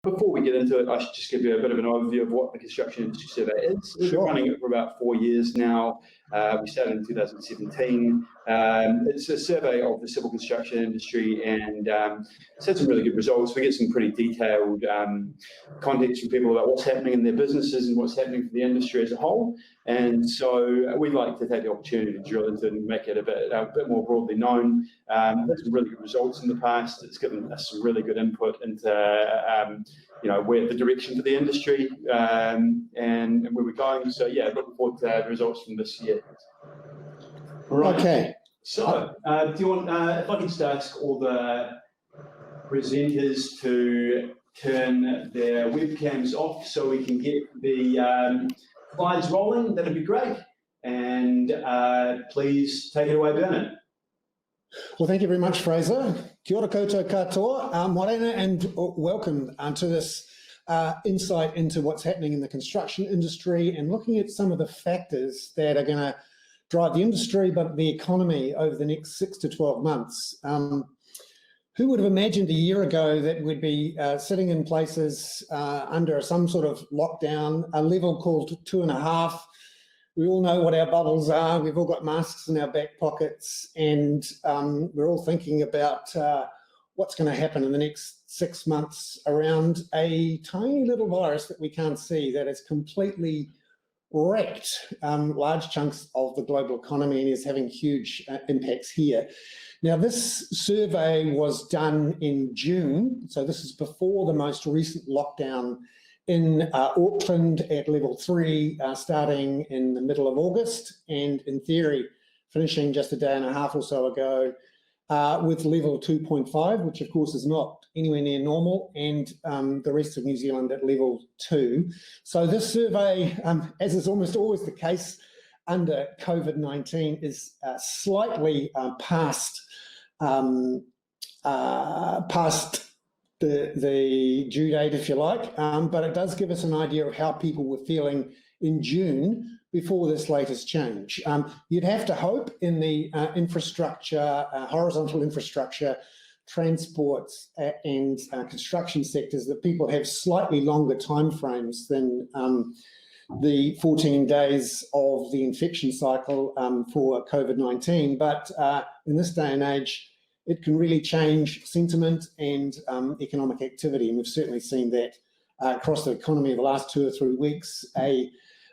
Before we get into it, I should just give you a bit of an overview of what the Construction Industry Survey is. We've been running it for about 4 years now. We started in 2017. It's a survey of the civil construction industry, and it's had some really good results. We get some pretty detailed context from people about what's happening in their businesses and what's happening for the industry as a whole. And so we'd like to take the opportunity to drill into it and make it a bit more broadly known. We've had some really good results in the past. It's given us some really good input into where the direction for the industry and where we're going. So yeah, looking forward to the results from this year. Right. Okay. So do you want, if I can just ask all the presenters to turn their webcams off so we can get the slides rolling, that'd be great. And please take it away, Bernard. Well, thank you very much, Fraser. Kia ora koutou katoa, morena, and welcome to this insight into what's happening in the construction industry and looking at some of the factors that are going to drive the industry, but the economy over the next 6 to 12 months. Who would have imagined a year ago that we'd be sitting in places under some sort of lockdown, a level called 2.5. We all know what our bubbles are. We've all got masks in our back pockets, and we're all thinking about what's going to happen in the next 6 months around a tiny little virus that we can't see that has completely wrecked large chunks of the global economy and is having huge impacts here. Now, this survey was done in June, so this is before the most recent lockdown in Auckland at level 3, starting in the middle of August, and in theory finishing just a day and a half or so ago with level 2.5, which of course is not anywhere near normal, and the rest of New Zealand at level 2. So this survey, as is almost always the case under COVID-19, is slightly past the due date, if you like, but it does give us an idea of how people were feeling in June before this latest change. You'd have to hope in the infrastructure, horizontal infrastructure, transports and construction sectors that people have slightly longer timeframes than the 14 days of the infection cycle for COVID-19. But in this day and age, it can really change sentiment and economic activity. And we've certainly seen that across the economy in the last 2 or 3 weeks, a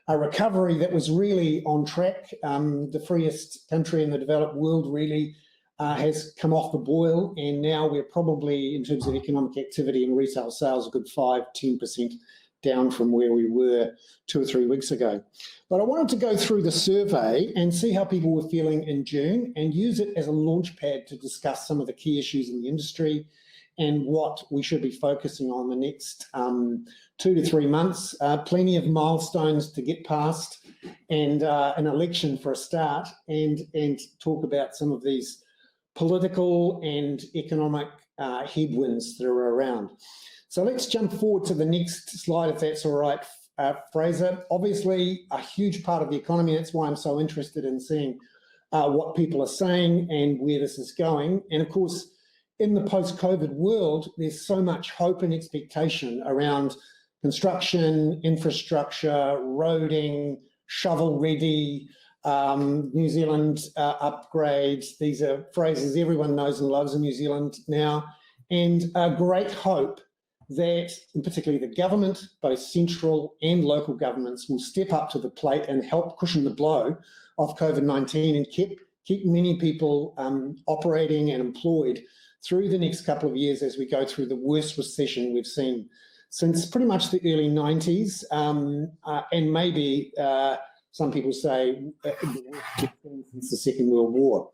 recovery that was really on track. The freest country in the developed world really has come off the boil, and now we're probably, in terms of economic activity and retail sales, a good 5–10% down from where we were 2 or 3 weeks ago. But I wanted to go through the survey and see how people were feeling in June and use it as a launch pad to discuss some of the key issues in the industry and what we should be focusing on the next 2 to 3 months. Plenty of milestones to get past, and an election for a start, and talk about some of these political and economic headwinds that are around. So let's jump forward to the next slide, if that's all right, Fraser. Obviously, a huge part of the economy. That's why I'm so interested in seeing what people are saying and where this is going. And of course, in the post-COVID world, there's so much hope and expectation around construction, infrastructure, roading, shovel-ready, New Zealand upgrades. These are phrases everyone knows and loves in New Zealand now. And a great hope that, and particularly the government, both central and local governments, will step up to the plate and help cushion the blow of COVID-19 and keep many people operating and employed through the next couple of years as we go through the worst recession we've seen since pretty much the early 90s, and maybe some people say since the Second World War.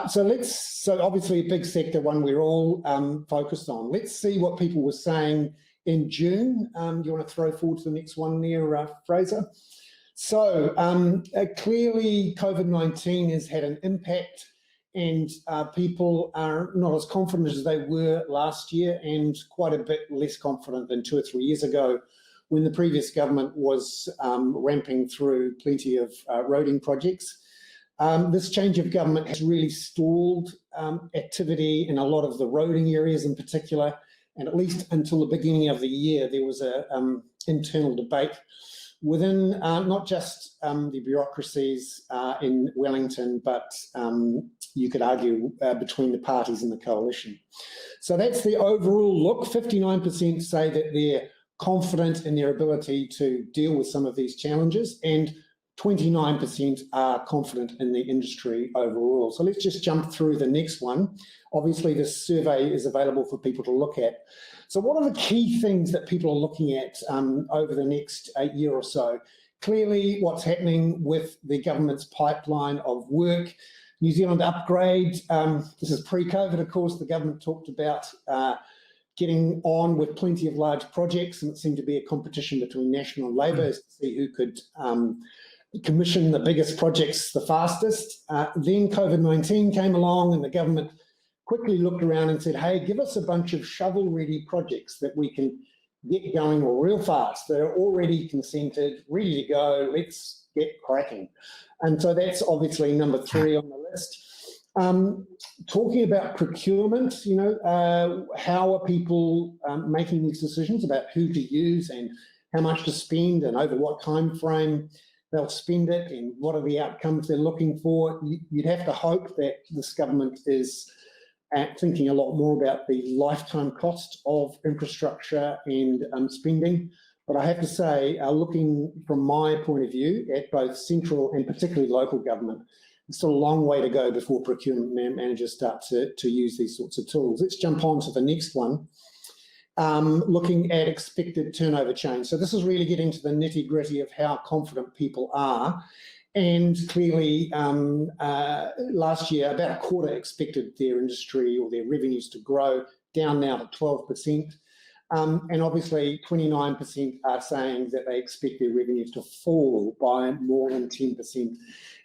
So obviously a big sector, one we're all focused on. Let's see what people were saying in June. You want to throw forward to the next one there, Fraser? So clearly COVID-19 has had an impact, and people are not as confident as they were last year, and quite a bit less confident than 2 or 3 years ago when the previous government was ramping through plenty of roading projects. This change of government has really stalled activity in a lot of the roading areas in particular, And at least until the beginning of the year, there was a internal debate within not just the bureaucracies in Wellington, but you could argue between the parties in the coalition. So that's the overall look. 59% say that they're confident in their ability to deal with some of these challenges, and 29% are confident in the industry overall. So let's just jump through the next one. Obviously, this survey is available for people to look at. So what are the key things that people are looking at over the next year or so? Clearly, what's happening with the government's pipeline of work. New Zealand Upgrade, this is pre-COVID, of course, the government talked about getting on with plenty of large projects, and it seemed to be a competition between National and Labour to see who could commission the biggest projects the fastest. Then COVID-19 came along and the government quickly looked around and said, hey, give us a bunch of shovel-ready projects that we can get going real fast. They're already consented, ready to go, let's get cracking. And so that's obviously number 3 on the list. Talking about procurement, how are people making these decisions about who to use and how much to spend and over what time frame they'll spend it and what are the outcomes they're looking for? You'd have to hope that this government is thinking a lot more about the lifetime cost of infrastructure and spending. But I have to say, looking from my point of view at both central and particularly local government, it's still a long way to go before procurement managers start to use these sorts of tools. Let's jump on to the next one. Looking at expected turnover change. So this is really getting to the nitty-gritty of how confident people are. And clearly, last year, about a quarter expected their industry or their revenues to grow, down now to 12%. And obviously, 29% are saying that they expect their revenues to fall by more than 10%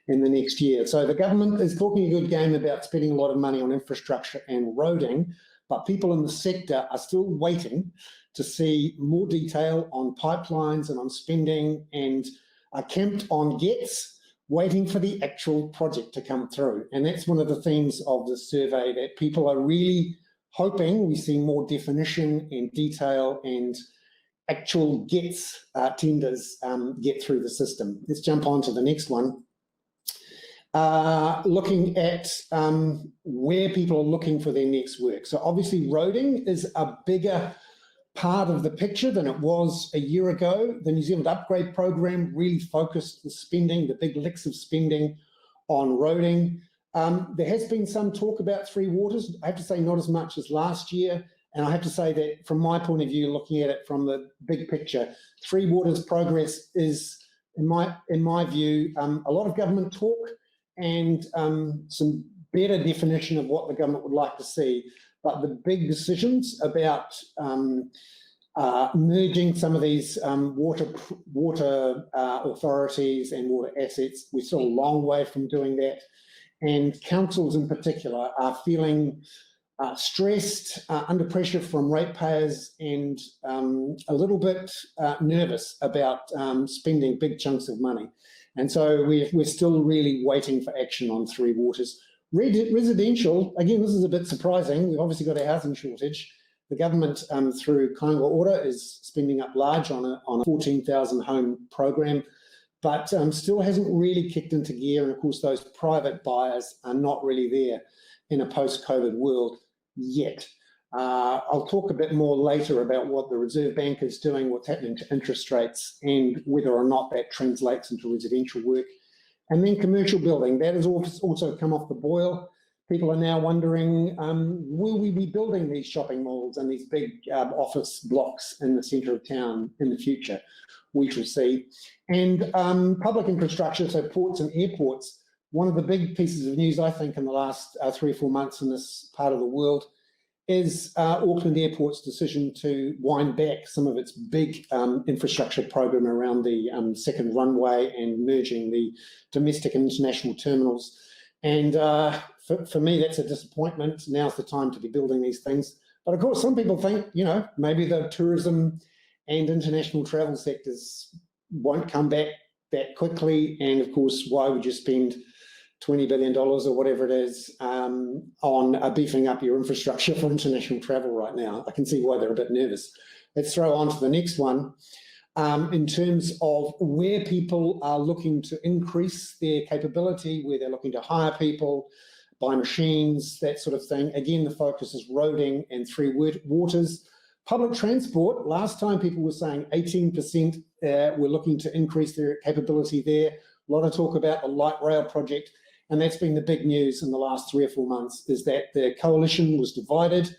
in the next year. So the government is talking a good game about spending a lot of money on infrastructure and roading, but people in the sector are still waiting to see more detail on pipelines and on spending, and are camped on gets, waiting for the actual project to come through. And that's one of the themes of the survey, that people are really hoping we see more definition and detail and actual gets tenders get through the system. Let's jump on to the next one. Looking at where people are looking for their next work. So obviously roading is a bigger part of the picture than it was a year ago. The New Zealand Upgrade program really focused the spending, the big licks of spending on roading. There has been some talk about Three Waters. I have to say not as much as last year. And I have to say that from my point of view, looking at it from the big picture, Three Waters progress is, in my view, a lot of government talk and some better definition of what the government would like to see. But the big decisions about merging some of these water authorities and water assets, we're still a long way from doing that. And councils in particular are feeling stressed, under pressure from ratepayers, and a little bit nervous about spending big chunks of money. And so we're still really waiting for action on Three Waters. Residential, again, this is a bit surprising. We've obviously got a housing shortage. The government, through Kāinga Ora, is spending up large on a 14,000 home program, but still hasn't really kicked into gear. And of course, those private buyers are not really there in a post-COVID world yet. I'll talk a bit more later about what the Reserve Bank is doing, what's happening to interest rates, and whether or not that translates into residential work. And then commercial building, that has also come off the boil. People are now wondering, will we be building these shopping malls and these big office blocks in the centre of town in the future? We shall see. And public infrastructure, so ports and airports, one of the big pieces of news, I think, in the last 3 or 4 months in this part of the world is Auckland Airport's decision to wind back some of its big infrastructure program around the second runway and merging the domestic and international terminals. And for me, that's a disappointment. Now's the time to be building these things. But of course, some people think, maybe the tourism and international travel sectors won't come back that quickly. And of course, why would you spend $20 billion or whatever it is on beefing up your infrastructure for international travel right now. I can see why they're a bit nervous. Let's throw on to the next one. In terms of where people are looking to increase their capability, where they're looking to hire people, buy machines, that sort of thing. Again, the focus is roading and three waters. Public transport, last time people were saying 18% were looking to increase their capability there. A lot of talk about the light rail project, and that's been the big news in the last 3 or 4 months, is that the coalition was divided.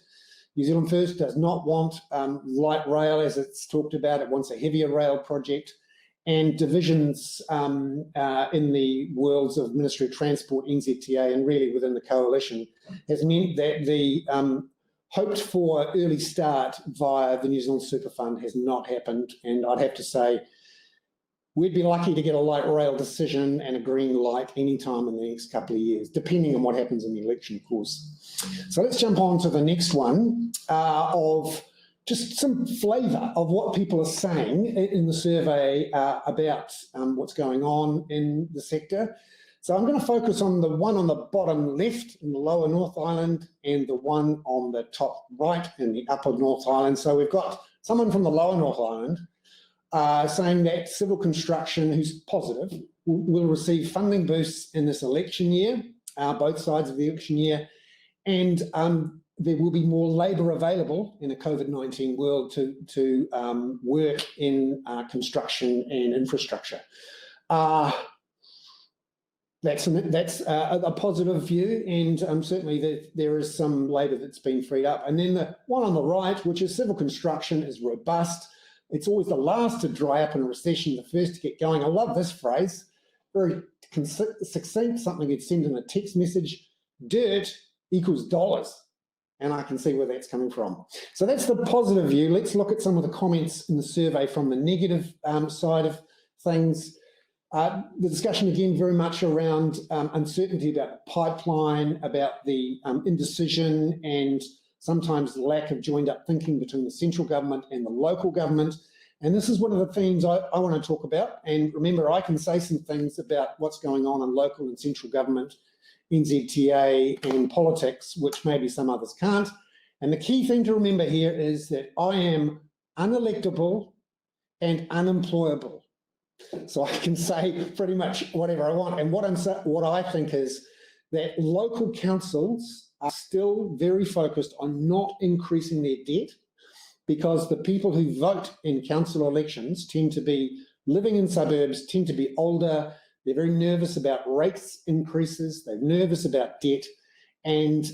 New Zealand First does not want light rail as it's talked about. It wants a heavier rail project. And divisions in the worlds of Ministry of Transport, NZTA, and really within the coalition has meant that the hoped for early start via the New Zealand Super Fund has not happened. And I'd have to say, we'd be lucky to get a light rail decision and a green light anytime in the next couple of years, depending on what happens in the election, of course. So let's jump on to the next one of just some flavour of what people are saying in the survey about what's going on in the sector. So I'm going to focus on the one on the bottom left in the lower North Island and the one on the top right in the upper North Island. So we've got someone from the lower North Island saying that civil construction, who's positive, will receive funding boosts in this election year, both sides of the election year, and there will be more labour available in a COVID-19 world to work in construction and infrastructure. That's a positive view, and certainly there is some labour that's been freed up. And then the one on the right, which is civil construction, is robust. It's always the last to dry up in a recession, the first to get going. I love this phrase, very succinct, something you'd send in a text message. Dirt equals dollars. And I can see where that's coming from. So that's the positive view. Let's look at some of the comments in the survey from the negative side of things. The discussion again very much around uncertainty about the pipeline, about the indecision and sometimes the lack of joined up thinking between the central government and the local government. And this is one of the themes I want to talk about. And remember, I can say some things about what's going on in local and central government, NZTA and politics, which maybe some others can't. And the key thing to remember here is that I am unelectable and unemployable. So I can say pretty much whatever I want. And what I think is that local councils are still very focused on not increasing their debt, because the people who vote in council elections tend to be living in suburbs, tend to be older. They're very nervous about rates increases. They're nervous about debt, and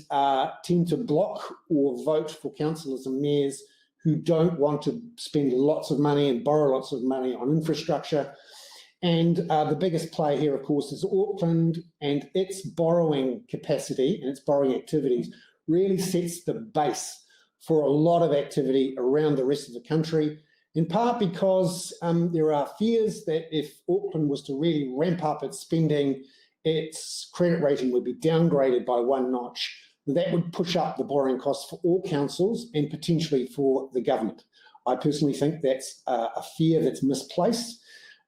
tend to block or vote for councillors and mayors who don't want to spend lots of money and borrow lots of money on infrastructure. And the biggest play here, of course, is Auckland, and its borrowing capacity and its borrowing activities really sets the base for a lot of activity around the rest of the country, in part because there are fears that if Auckland was to really ramp up its spending, its credit rating would be downgraded by one notch. That would push up the borrowing costs for all councils and potentially for the government. I personally think that's a fear that's misplaced.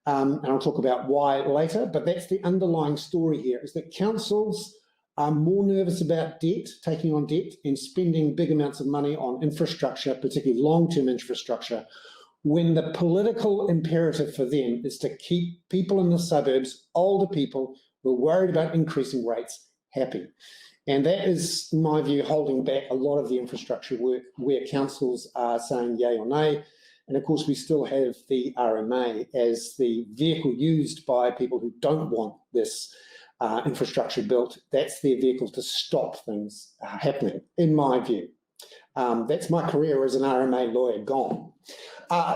And I'll talk about why later, but that's the underlying story here, is that councils are more nervous about debt, taking on debt and spending big amounts of money on infrastructure, particularly long-term infrastructure, when the political imperative for them is to keep people in the suburbs, older people who are worried about increasing rates, happy. And that is, in my view, holding back a lot of the infrastructure work where councils are saying yay or nay. And of course, we still have the RMA as the vehicle used by people who don't want this infrastructure built. That's their vehicle to stop things happening, in my view. That's my career as an RMA lawyer gone.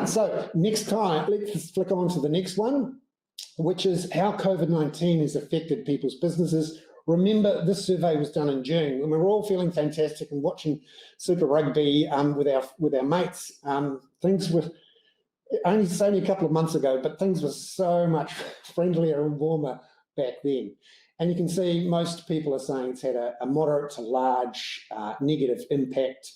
So next time, let's flick on to the next one, which is how COVID-19 has affected people's businesses. Remember, this survey was done in June when we were all feeling fantastic and watching Super Rugby with our mates. Things were only a couple of months ago, but things were so much friendlier and warmer back then. And you can see most people are saying it's had a moderate to large negative impact,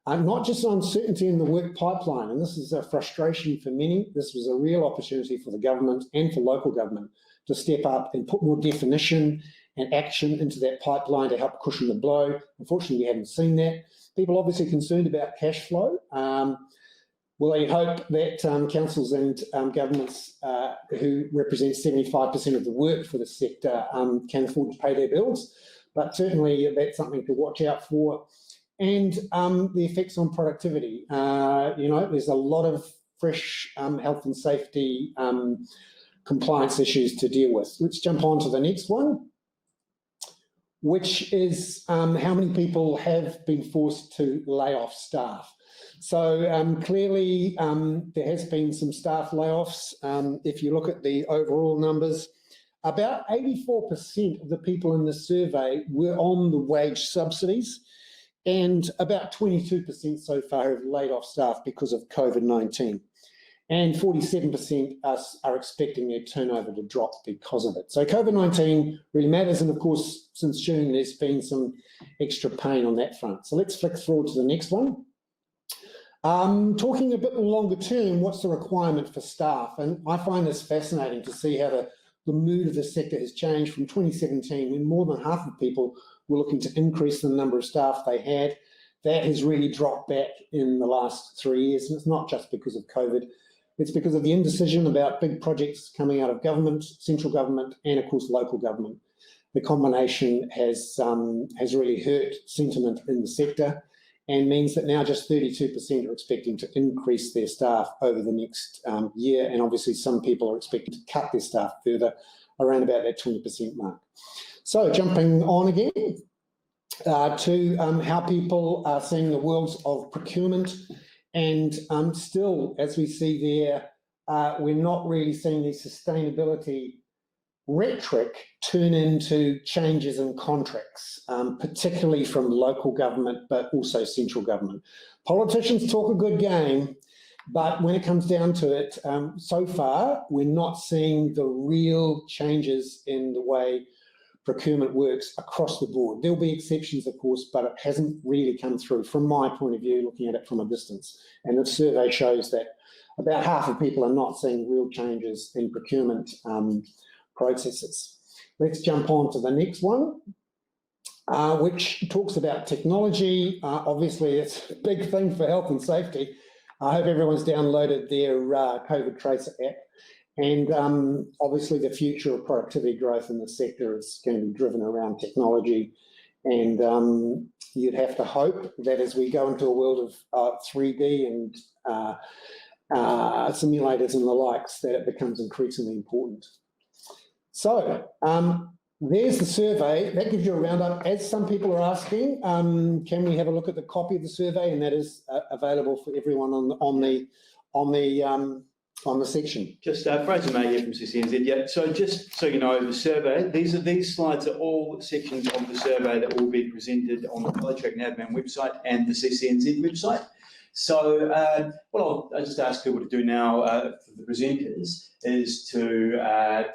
not just on uncertainty in the work pipeline. And this is a frustration for many. This was a real opportunity for the government and for local government to step up and put more definition and action into that pipeline to help cushion the blow. Unfortunately, we haven't seen that. People obviously concerned about cash flow. Well, I hope that councils and governments who represent 75% of the work for the sector can afford to pay their bills, but certainly that's something to watch out for. And the effects on productivity. There's a lot of fresh health and safety compliance issues to deal with. Let's jump on to the next one, which is how many people have been forced to lay off staff. So clearly there has been some staff layoffs. If you look at the overall numbers, about 84% of the people in the survey were on the wage subsidies, and about 22% so far have laid off staff because of COVID-19. And 47% are expecting their turnover to drop because of it. So COVID-19 really matters, and of course, since June, there's been some extra pain on that front. So let's flick forward to the next one. Talking a bit longer term, what's the requirement for staff? And I find this fascinating to see how the mood of the sector has changed from 2017, when more than half of people were looking to increase the number of staff they had. That has really dropped back in the last 3 years, and it's not just because of COVID. It's because of the indecision about big projects coming out of government, central government, and of course local government. The combination has really hurt sentiment in the sector, and means that now just 32% are expecting to increase their staff over the next year, and obviously some people are expecting to cut their staff further, around about that 20% mark. So jumping on again to how people are seeing the worlds of procurement, and still, as we see there, we're not really seeing the sustainability rhetoric turn into changes in contracts, particularly from local government, but also central government. Politicians talk a good game, but when it comes down to it, so far, we're not seeing the real changes in the way procurement works across the board. There'll be exceptions, of course, but it hasn't really come through from my point of view, looking at it from a distance. And the survey shows that about half of people are not seeing real changes in procurement processes. Let's jump on to the next one, which talks about technology. Obviously, it's a big thing for health and safety. I hope everyone's downloaded their COVID Tracer app. And obviously, the future of productivity growth in the sector is going to be driven around technology. And you'd have to hope that as we go into a world of 3D and simulators and the likes, that it becomes increasingly important. So there's the survey. That gives you a roundup. As some people are asking, can we have a look at the copy of the survey? And that is available for everyone on the section. Just Fraser May here from CCNZ. Yeah. So just so you know, the survey. These slides are all sections of the survey that will be presented on the Teletrac Navman website and the CCNZ website. So what I'll just ask people to do now for the presenters is to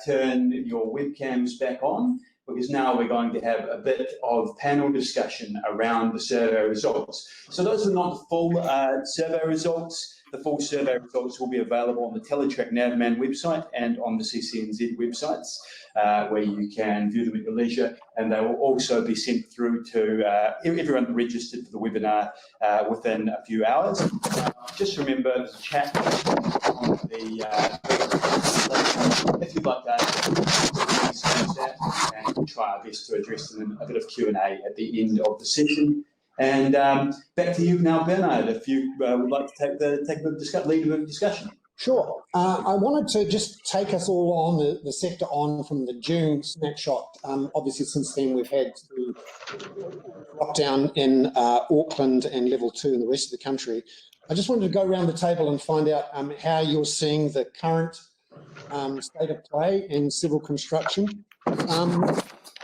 turn your webcams back on, because now we're going to have a bit of panel discussion around the survey results. So those are not the full survey results. The full survey results will be available on the Teletrac Navman website and on the CCNZ websites, where you can view them at your leisure, and they will also be sent through to everyone registered for the webinar within a few hours. Just remember, there's a chat on the if you'd like to ask that, and we'll try our best to address them in a bit of Q&A at the end of the session. And back to you now, Bernard, if you would like to take the lead of the discussion. Sure. I wanted to just take us all on the sector on from the June snapshot. Obviously, since then, we've had the lockdown in Auckland and level 2 in the rest of the country. I just wanted to go around the table and find out how you're seeing the current state of play in civil construction.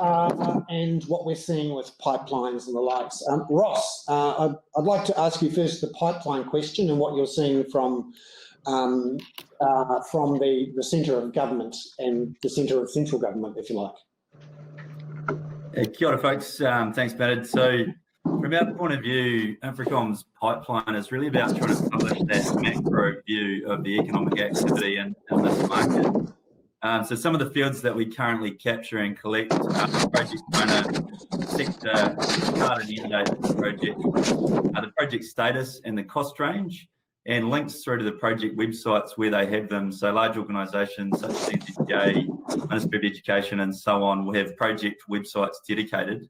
And what we're seeing with pipelines and the likes. Ross, I'd like to ask you first the pipeline question and what you're seeing from the centre of government and the centre of central government, if you like. Kia ora, folks. Thanks, Bernard. So from our point of view, Infracom's pipeline is really about trying to publish that macro view of the economic activity in this market. So some of the fields that we currently capture and collect the project owner, sector, start and end date of the project, the project status and the cost range, and links through to the project websites where they have them. So large organisations such as NZTA, Ministry of Education and so on will have project websites dedicated.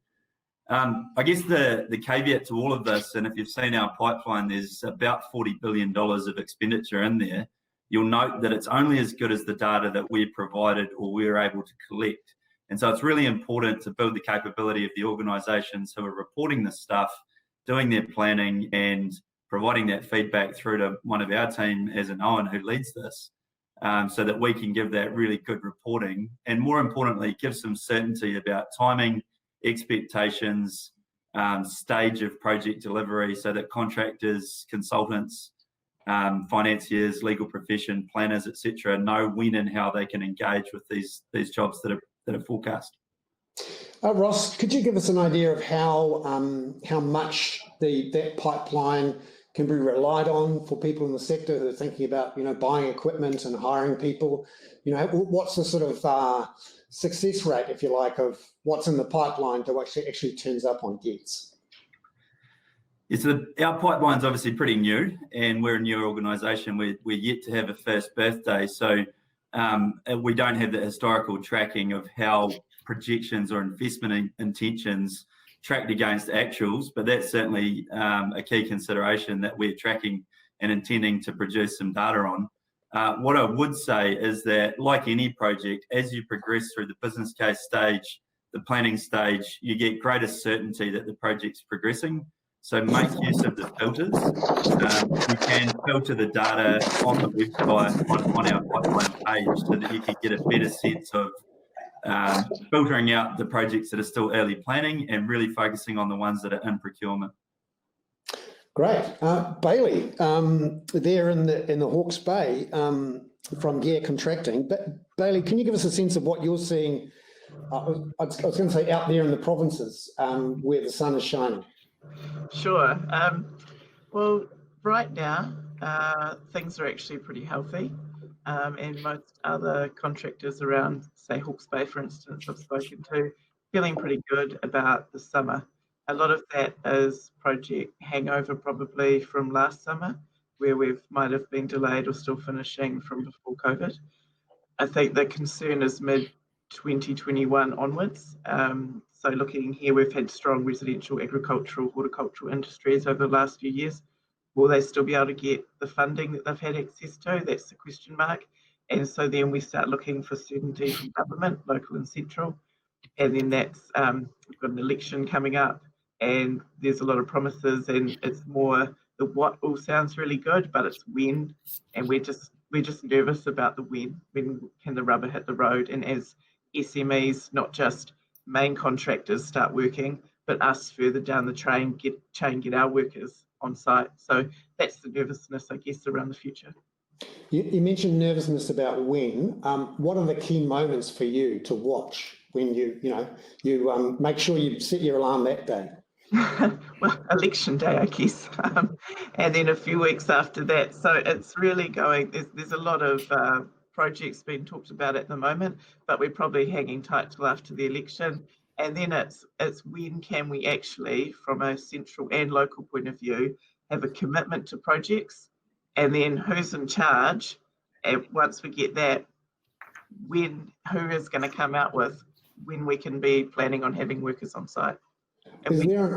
I guess the caveat to all of this, and if you've seen our pipeline, there's about $40 billion of expenditure in there. You'll note that it's only as good as the data that we're provided or we're able to collect. And so it's really important to build the capability of the organisations who are reporting this stuff, doing their planning and providing that feedback through to one of our team as an Owen who leads this, so that we can give that really good reporting and more importantly, give some certainty about timing, expectations, stage of project delivery so that contractors, consultants, financiers, legal profession, planners, etc., know when and how they can engage with these jobs that are forecast. Ross, could you give us an idea of how much that pipeline can be relied on for people in the sector who are thinking about buying equipment and hiring people? What's the sort of success rate, if you like, of what's in the pipeline to actually turns up on gets? Yeah, so our pipeline's obviously pretty new, and we're a new organisation. We're yet to have a first birthday, so we don't have the historical tracking of how projections or investment intentions tracked against actuals, but that's certainly a key consideration that we're tracking and intending to produce some data on. What I would say is that, like any project, as you progress through the business case stage, the planning stage, you get greater certainty that the project's progressing. So make use of the filters. You can filter the data on the website on our pipeline page so that you can get a better sense of filtering out the projects that are still early planning and really focusing on the ones that are in procurement. Great. Bailey, there in the Hawke's Bay from Gair Contracting. But Bailey, can you give us a sense of what you're seeing, I was going to say out there in the provinces where the sun is shining? Sure. Well, right now, things are actually pretty healthy. And most other contractors around, say, Hawke's Bay, for instance, I've spoken to, feeling pretty good about the summer. A lot of that is project hangover probably from last summer, where we might have been delayed or still finishing from before COVID. I think the concern is mid-2021 onwards. So looking here, we've had strong residential, agricultural, horticultural industries over the last few years. Will they still be able to get the funding that they've had access to? That's the question mark. And so then we start looking for certainty from government, local and central. And then that's, we've got an election coming up and there's a lot of promises, and it's more the what all sounds really good, but it's when. And we're just nervous about the when can the rubber hit the road. And as SMEs, not just main contractors start working, but us further down the chain get our workers on site. So that's the nervousness, I guess, around the future. You mentioned nervousness about when. What are the key moments for you to watch when you make sure you set your alarm that day? Well, election day, I guess, and then a few weeks after that. So it's really going. There's a lot of projects being talked about at the moment, but we're probably hanging tight till after the election. And then it's when can we actually, from a central and local point of view, have a commitment to projects, and then who's in charge. And once we get that, who is going to come out with when we can be planning on having workers on site. Is there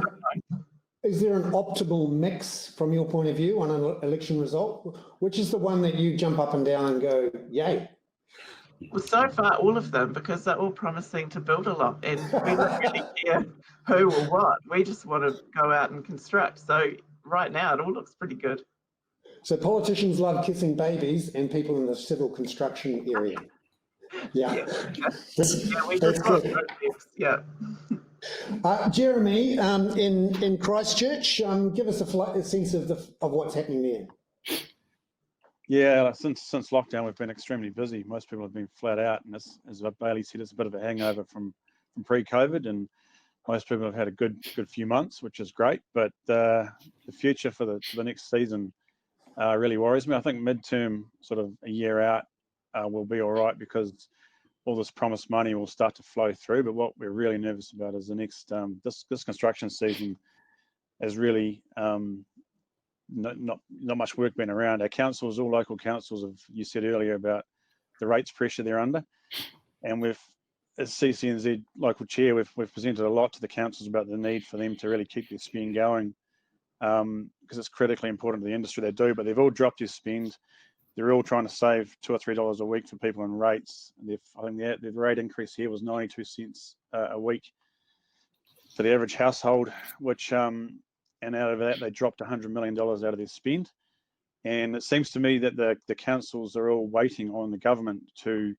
an optimal mix from your point of view on an election result? Which is the one that you jump up and down and go, yay? Well, so far, all of them, because they're all promising to build a lot, and we don't really care who or what. We just want to go out and construct. So right now, it all looks pretty good. So politicians love kissing babies and people in the civil construction area. Yeah. That's good. Yeah. Jeremy, in Christchurch, give us a sense of what's happening there. Yeah, since lockdown, we've been extremely busy. Most people have been flat out, and as Bailey said, it's a bit of a hangover from pre-COVID, and most people have had a good few months, which is great. But the future for the next season really worries me. I think midterm, sort of a year out, will be all right, because all this promised money will start to flow through. But what we're really nervous about is the next this construction season is really not much work being around. Our councils, all local councils, you said earlier about the rates pressure they're under, and we've, as CCNZ local chair, we've presented a lot to the councils about the need for them to really keep their spend going, because it's critically important to the industry. They do, but they've all dropped their spend. They're all trying to save $2 or $3 a week for people in rates. I think the rate increase here was 92 cents a week for the average household, which and out of that they dropped $100 million out of their spend. And it seems to me that the councils are all waiting on the government to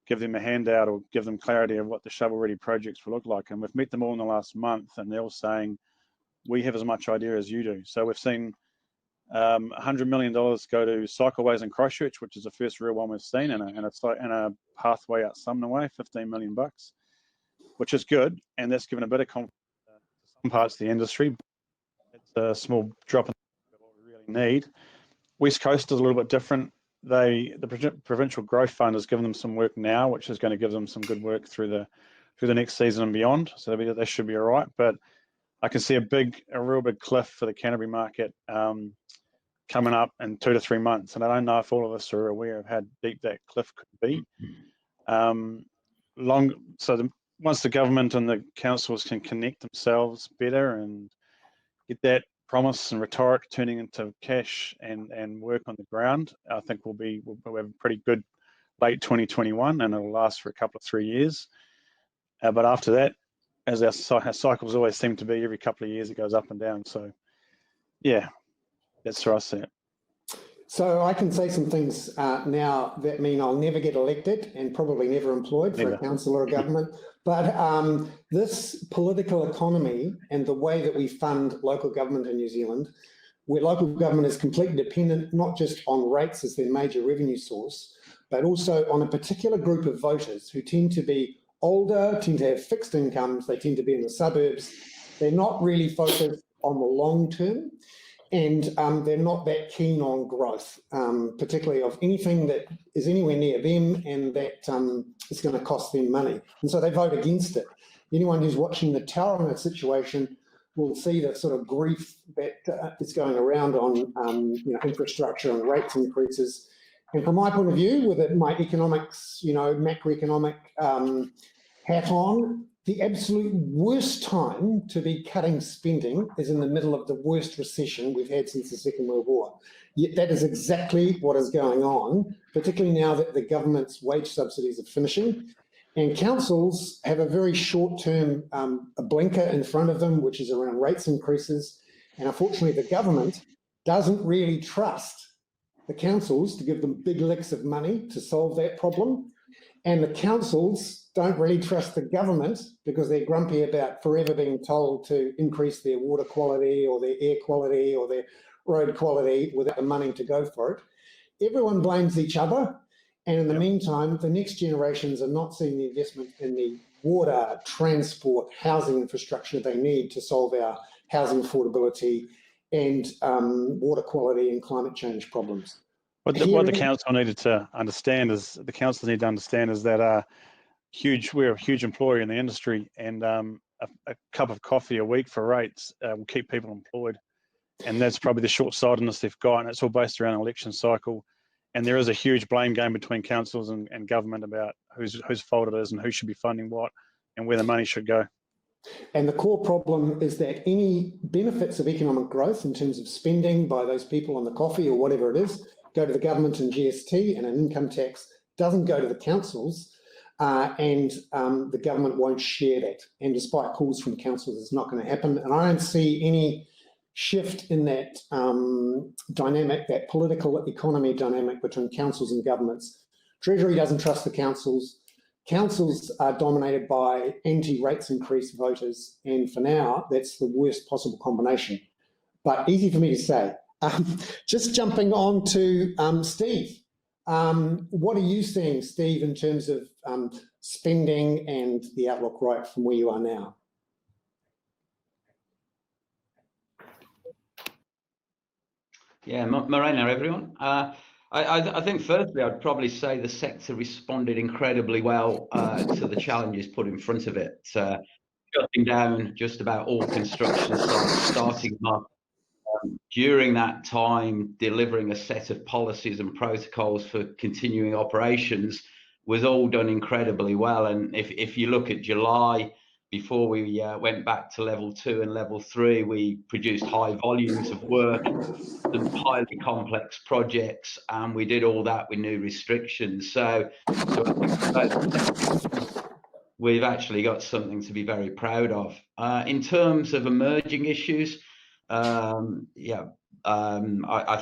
give them a handout or give them clarity of what the shovel-ready projects will look like. And we've met them all in the last month, and they're all saying, we have as much idea as you do. So we've seen $100 million go to cycleways in Christchurch, which is the first real one we've seen, and a pathway out Sumner Way, $15 million, which is good, and that's given a bit of confidence to some parts of the industry. It's a small drop in what we really need. West Coast is a little bit different. The Provincial Growth Fund has given them some work now, which is going to give them some good work through the next season and beyond. So they should be all right. But I can see a real big cliff for the Canterbury market coming up in 2 to 3 months, and I don't know if all of us are aware of how deep that cliff could be. Once the government and the councils can connect themselves better and get that promise and rhetoric turning into cash and work on the ground, I think we'll have a pretty good late 2021, and it'll last for a couple of 3 years. But after that, as our cycles always seem to be, every couple of years it goes up and down. So yeah, that's where I see it. So I can say some things now that mean I'll never get elected and probably never employed for a council or a government. But this political economy and the way that we fund local government in New Zealand, where local government is completely dependent not just on rates as their major revenue source, but also on a particular group of voters who tend to be older, tend to have fixed incomes, they tend to be in the suburbs. They're not really focused on the long term, and they're not that keen on growth, particularly of anything that is anywhere near them and that is going to cost them money. And so they vote against it. Anyone who's watching the Tauranga situation will see the sort of grief that is going around on infrastructure and rates increases. And from my point of view, with my economics, macroeconomic hat on, the absolute worst time to be cutting spending is in the middle of the worst recession we've had since the Second World War. Yet that is exactly what is going on, particularly now that the government's wage subsidies are finishing. And councils have a very short-term a blinker in front of them, which is around rates increases. And unfortunately, the government doesn't really trust the councils to give them big licks of money to solve that problem. And the councils don't really trust the government because they're grumpy about forever being told to increase their water quality or their air quality or their road quality without the money to go for it. Everyone blames each other. And in the meantime, the next generations are not seeing the investment in the water, transport, housing infrastructure they need to solve our housing affordability and water quality and climate change problems. What the council needed to understand is that we're a huge employer in the industry, and a cup of coffee a week for rates will keep people employed, and that's probably the short-sightedness they've got, and it's all based around an election cycle. And there is a huge blame game between councils and government about whose fault it is and who should be funding what and where the money should go. And the core problem is that any benefits of economic growth in terms of spending by those people on the coffee or whatever it is go to the government and GST, and an income tax doesn't go to the councils, and the government won't share that. And despite calls from councils, it's not going to happen. And I don't see any shift in that dynamic, that political economy dynamic between councils and governments. Treasury doesn't trust the councils. Councils are dominated by anti-rates increase voters, and for now, that's the worst possible combination. But easy for me to say. Just jumping on to Steve. What are you seeing, Steve, in terms of spending and the outlook right from where you are now? Yeah, morena everyone. I think firstly, I'd probably say the sector responded incredibly well to the challenges put in front of it. Shutting down just about all construction sites, starting them up. During that time, delivering a set of policies and protocols for continuing operations was all done incredibly well. And if you look at July, before we went back to level 2 and level 3, we produced high volumes of work, some highly complex projects, and we did all that with new restrictions. So I think we've actually got something to be very proud of. In terms of emerging issues, I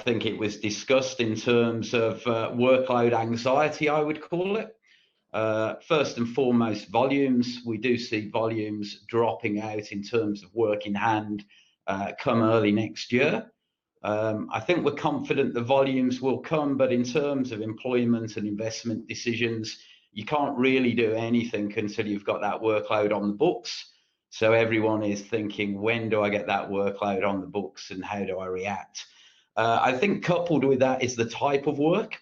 think it was discussed in terms of workload anxiety, I would call it. First and foremost, volumes. We do see volumes dropping out in terms of work in hand come early next year. I think we're confident the volumes will come, but in terms of employment and investment decisions, you can't really do anything until you've got that workload on the books. So everyone is thinking, when do I get that workload on the books and how do I react? I think coupled with that is the type of work.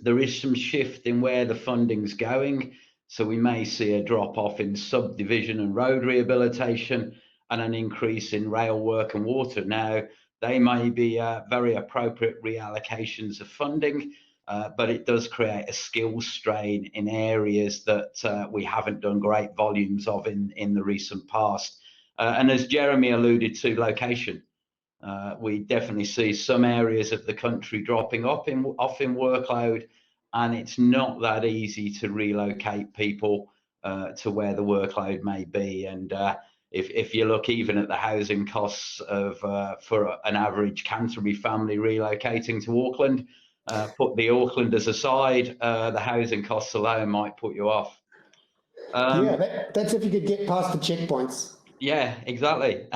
There is some shift in where the funding's going. So we may see a drop off in subdivision and road rehabilitation and an increase in rail work and water. Now, they may be very appropriate reallocations of funding, but it does create a skills strain in areas that we haven't done great volumes of in the recent past. And as Jeremy alluded to, location. We definitely see some areas of the country dropping off in workload, and it's not that easy to relocate people to where the workload may be. And if you look even at the housing costs of for an average Canterbury family relocating to Auckland, put the Aucklanders aside, the housing costs alone might put you off. That's if you could get past the checkpoints. Yeah, exactly.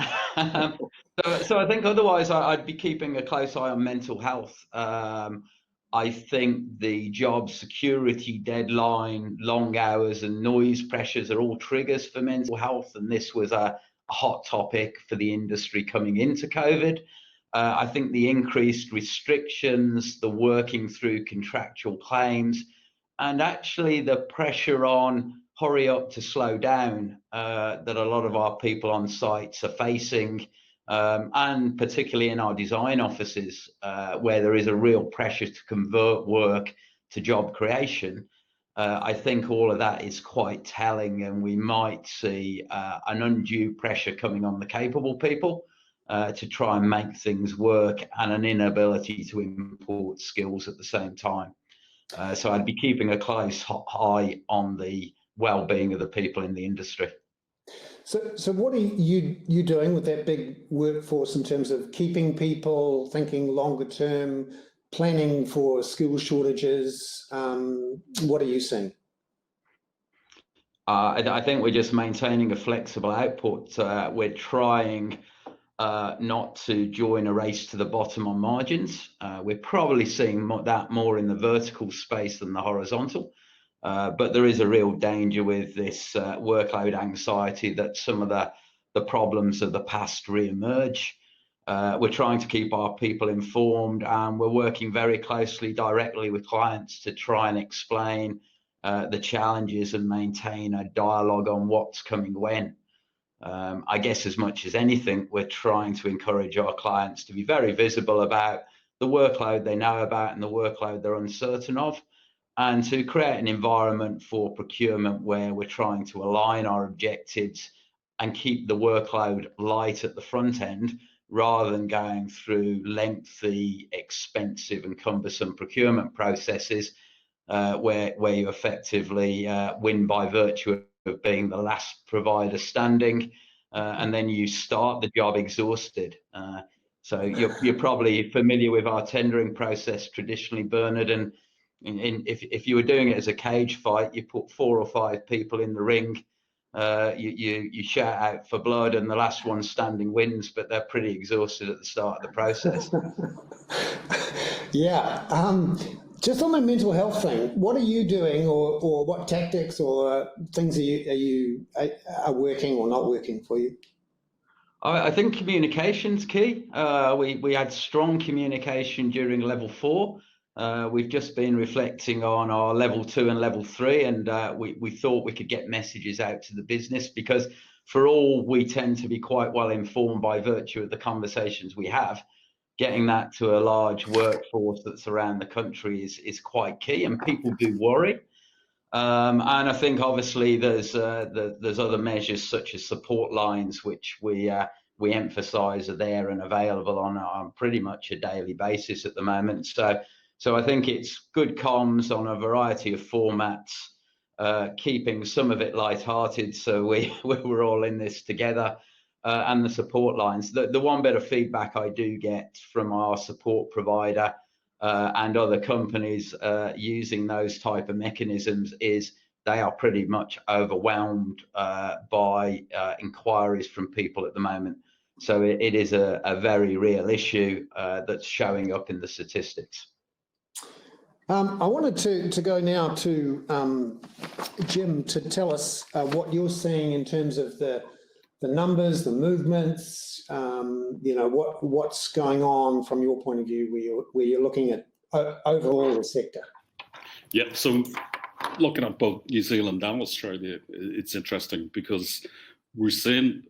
So I think otherwise I'd be keeping a close eye on mental health. I think the job security deadline, long hours and noise pressures are all triggers for mental health. And this was a hot topic for the industry coming into COVID. I think the increased restrictions, the working through contractual claims, and actually the pressure on hurry up to slow down that a lot of our people on sites are facing, and particularly in our design offices, where there is a real pressure to convert work to job creation. I think all of that is quite telling, and we might see an undue pressure coming on the capable people to try and make things work, and an inability to import skills at the same time. So I'd be keeping a close eye on the well-being of the people in the industry. So what are you doing with that big workforce in terms of keeping people, thinking longer term, planning for skill shortages? What are you seeing? I think we're just maintaining a flexible output. We're trying not to join a race to the bottom on margins. We're probably seeing that more in the vertical space than the horizontal. But there is a real danger with this workload anxiety that some of the problems of the past re-emerge. We're trying to keep our people informed, and we're working very closely directly with clients to try and explain the challenges and maintain a dialogue on what's coming when. I guess as much as anything, we're trying to encourage our clients to be very visible about the workload they know about and the workload they're uncertain of, and to create an environment for procurement where we're trying to align our objectives and keep the workload light at the front end, rather than going through lengthy, expensive and cumbersome procurement processes where you effectively win by virtue of being the last provider standing, and then you start the job exhausted. So you're probably familiar with our tendering process traditionally, Bernard, and if you were doing it as a cage fight, you put 4 or 5 people in the ring, you shout out for blood, and the last one standing wins, but they're pretty exhausted at the start of the process. Yeah. Just on the mental health thing, what are you doing, or what tactics or things are working or not working for you? I think communication's key. We had strong communication during level 4. We've just been reflecting on our level 2 and level 3, and we thought we could get messages out to the business, because for all we tend to be quite well informed by virtue of the conversations we have, getting that to a large workforce that's around the country is quite key, and people do worry. And I think obviously there's other measures such as support lines, which we emphasise are there and available on pretty much a daily basis at the moment. So I think it's good comms on a variety of formats, keeping some of it light-hearted, so we're all in this together, and the support lines. The one bit of feedback I do get from our support provider and other companies using those type of mechanisms is they are pretty much overwhelmed by inquiries from people at the moment. So it is a very real issue that's showing up in the statistics. I wanted to go now to Jim to tell us what you're seeing in terms of the numbers, the movements, what's going on from your point of view, where you're looking at overall the sector. Yeah, so looking at both New Zealand and Australia, it's interesting because we're seeing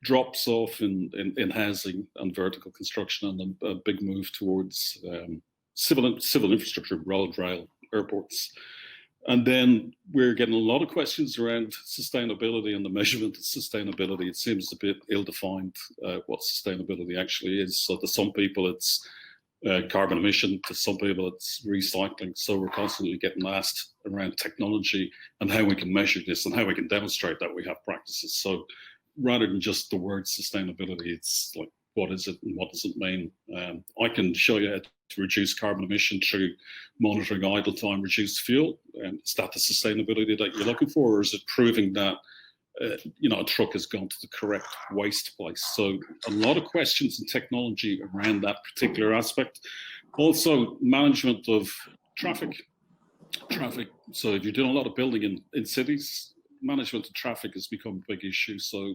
drops off in housing and vertical construction, and a big move towards civil infrastructure, road, rail, airports. And then we're getting a lot of questions around sustainability and the measurement of sustainability. It seems a bit ill-defined what sustainability actually is. So to some people it's carbon emission, to some people it's recycling. So we're constantly getting asked around technology and how we can measure this and how we can demonstrate that we have practices. So rather than just the word sustainability, it's like, what is it and what does it mean? I can show you how to reduce carbon emission through monitoring idle time, reduced fuel. Is that the sustainability that you're looking for, or is it proving that a truck has gone to the correct waste place? So a lot of questions in technology around that particular aspect. Also, management of traffic. So if you're doing a lot of building in cities, management of traffic has become a big issue. So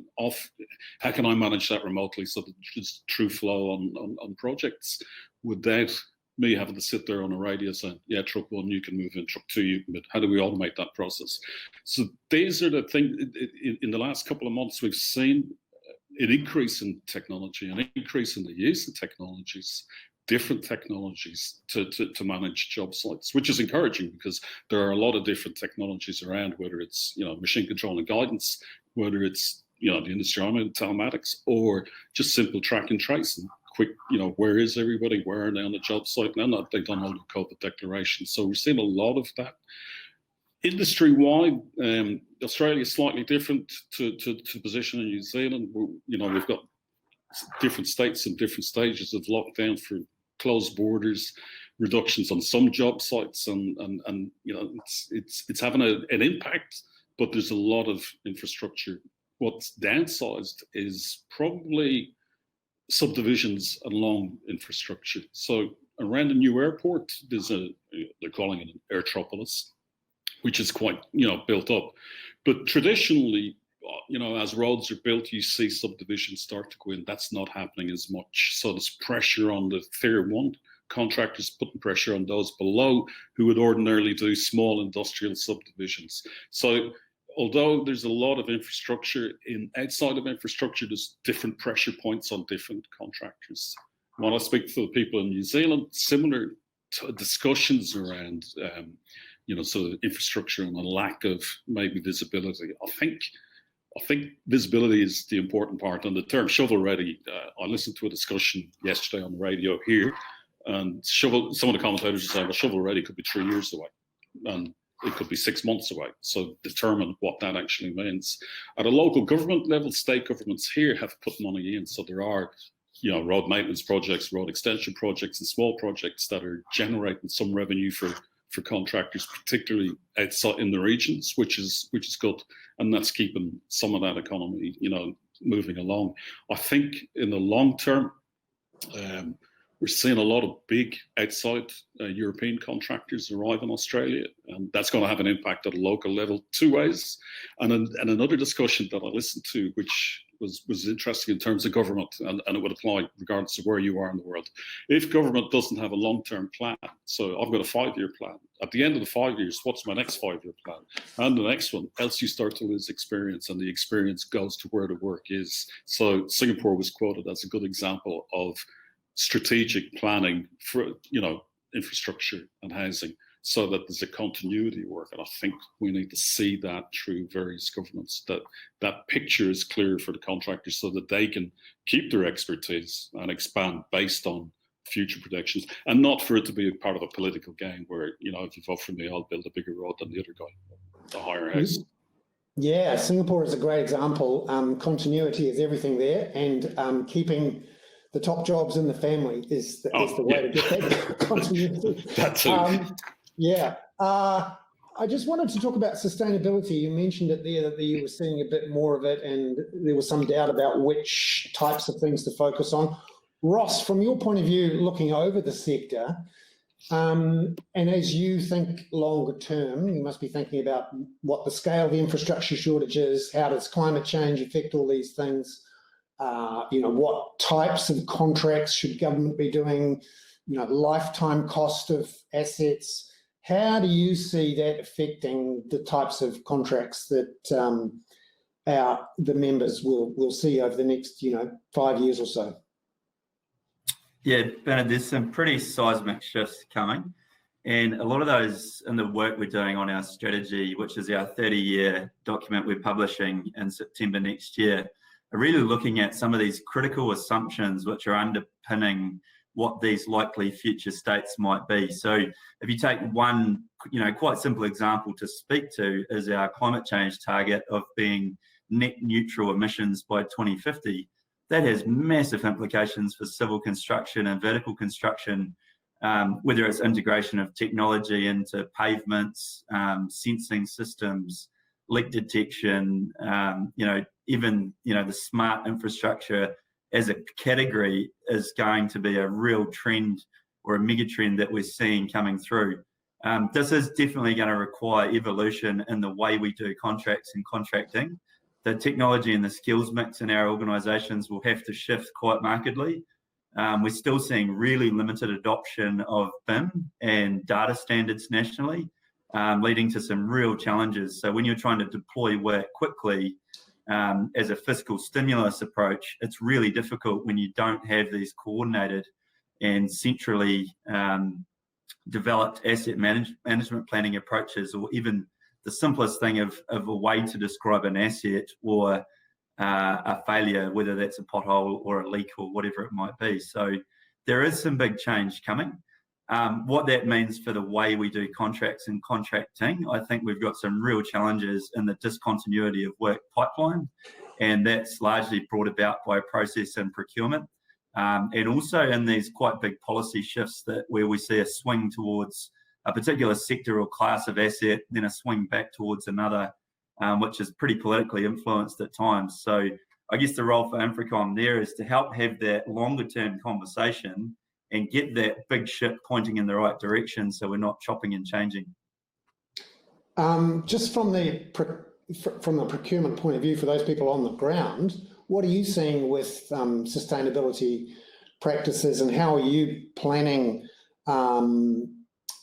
how can I manage that remotely so that there's true flow on projects without me having to sit there on a radio saying, yeah, truck 1, you can move in, truck 2, you can move. How do we automate that process? So these are the things. In the last couple of months, we've seen an increase in technology, an increase in the use of technologies, different technologies to manage job sites, which is encouraging because there are a lot of different technologies around, whether it's machine control and guidance, whether it's the industry arm telematics, or just simple track and trace and quick, where is everybody, where are they on the job site now that they've done all the COVID declarations. So we're seeing a lot of that. Industry-wide, Australia is slightly different to position in New Zealand. We've got different states and different stages of lockdown for closed borders, reductions on some job sites, and it's having an impact, but there's a lot of infrastructure. What's downsized is probably subdivisions along infrastructure. So around the new airport, they're calling it an airtropolis, which is quite built up. But traditionally, as roads are built, you see subdivisions start to go in. That's not happening as much. So there's pressure on the tier 1 contractors, putting pressure on those below who would ordinarily do small industrial subdivisions. So although there's a lot of infrastructure outside of infrastructure, there's different pressure points on different contractors. When I speak to the people in New Zealand, similar to discussions around, sort of infrastructure and a lack of maybe visibility. I think visibility is the important part. On the term shovel ready, I listened to a discussion yesterday on the radio here, and some of the commentators are saying, well, shovel ready could be 3 years away, and it could be 6 months away. So determine what that actually means. At a local government level, state governments here have put money in. So there are, road maintenance projects, road extension projects, and small projects that are generating some revenue for contractors, particularly outside in the regions, which is good, and that's keeping some of that economy, moving along. I think in the long term, we're seeing a lot of big outside European contractors arrive in Australia, and that's going to have an impact at a local level two ways. And another discussion that I listened to, which was interesting in terms of government, and it would apply regardless of where you are in the world. If government doesn't have a long-term plan, so I've got a 5-year plan, at the end of the 5 years, what's my next 5-year plan? And the next one, else you start to lose experience, and the experience goes to where the work is. So Singapore was quoted as a good example of strategic planning for, infrastructure and housing, so that there's a continuity of work. And I think we need to see that through various governments, that picture is clear for the contractors so that they can keep their expertise and expand based on future predictions, and not for it to be a part of a political game where, if you vote for me, I'll build a bigger road than the other guy, the higher house. Yeah, Singapore is a great example. Continuity is everything there, and keeping the top jobs in the family is the way to get that continuity. That too. I just wanted to talk about sustainability. You mentioned it there that you were seeing a bit more of it, and there was some doubt about which types of things to focus on. Ross, from your point of view, looking over the sector, and as you think longer term, you must be thinking about what the scale of the infrastructure shortage is, how does climate change affect all these things, what types of contracts should government be doing, lifetime cost of assets. How do you see that affecting the types of contracts that the members will see over the next 5 years or so? Yeah, Bernard, there's some pretty seismic shifts coming, and a lot of those in the work we're doing on our strategy, which is our 30-year document we're publishing in September next year, are really looking at some of these critical assumptions which are underpinning what these likely future states might be. So if you take one, quite simple example to speak to is our climate change target of being net neutral emissions by 2050. That has massive implications for civil construction and vertical construction, whether it's integration of technology into pavements, sensing systems, leak detection, even the smart infrastructure as a category is going to be a real trend or a mega trend that we're seeing coming through. This is definitely going to require evolution in the way we do contracts and contracting. The technology and the skills mix in our organisations will have to shift quite markedly. We're still seeing really limited adoption of BIM and data standards nationally, leading to some real challenges. So when you're trying to deploy work quickly as a fiscal stimulus approach, it's really difficult when you don't have these coordinated and centrally developed asset management planning approaches, or even the simplest thing of a way to describe an asset or a failure, whether that's a pothole or a leak or whatever it might be. So there is some big change coming. What that means for the way we do contracts and contracting, I think we've got some real challenges in the discontinuity of work pipeline, and that's largely brought about by process and procurement, and also in these quite big policy shifts where we see a swing towards a particular sector or class of asset, then a swing back towards another, which is pretty politically influenced at times. So I guess the role for Infracom there is to help have that longer term conversation and get that big ship pointing in the right direction so we're not chopping and changing. Just from the procurement point of view, for those people on the ground, what are you seeing with sustainability practices, and how are you planning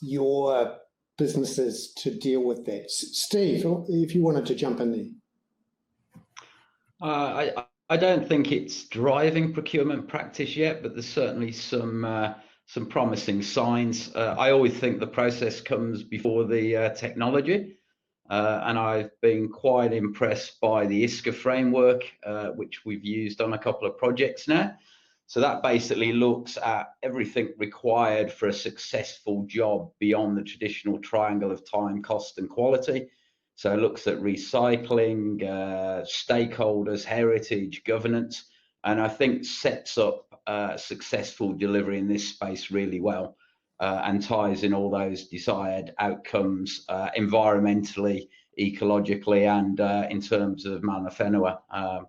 your businesses to deal with that? Steve, if you wanted to jump in there. I don't think it's driving procurement practice yet, but there's certainly some promising signs. I always think the process comes before the technology, and I've been quite impressed by the ISCA framework, which we've used on a couple of projects now. So that basically looks at everything required for a successful job beyond the traditional triangle of time, cost, and quality. So it looks at recycling, stakeholders, heritage, governance, and I think sets up successful delivery in this space really well, and ties in all those desired outcomes environmentally, ecologically, and in terms of mana whenua.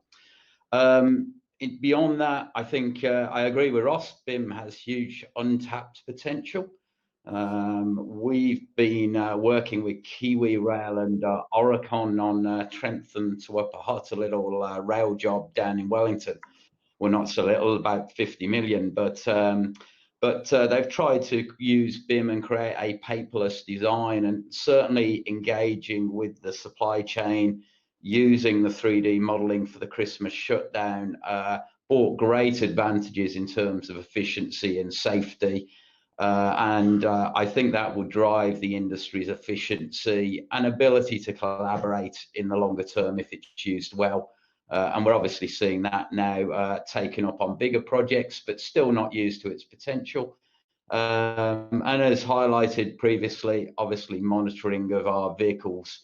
beyond that, I think I agree with Ross. BIM has huge untapped potential. We've been working with Kiwi Rail and Oricon on Trentham to Upper Hutt, a little rail job down in Wellington. Well, not so little, about 50 million, but they've tried to use BIM and create a paperless design, and certainly engaging with the supply chain, using the 3D modeling for the Christmas shutdown, brought great advantages in terms of efficiency and safety. And I think that will drive the industry's efficiency and ability to collaborate in the longer term if it's used well. And we're obviously seeing that now taken up on bigger projects, but still not used to its potential. And as highlighted previously, obviously monitoring of our vehicles,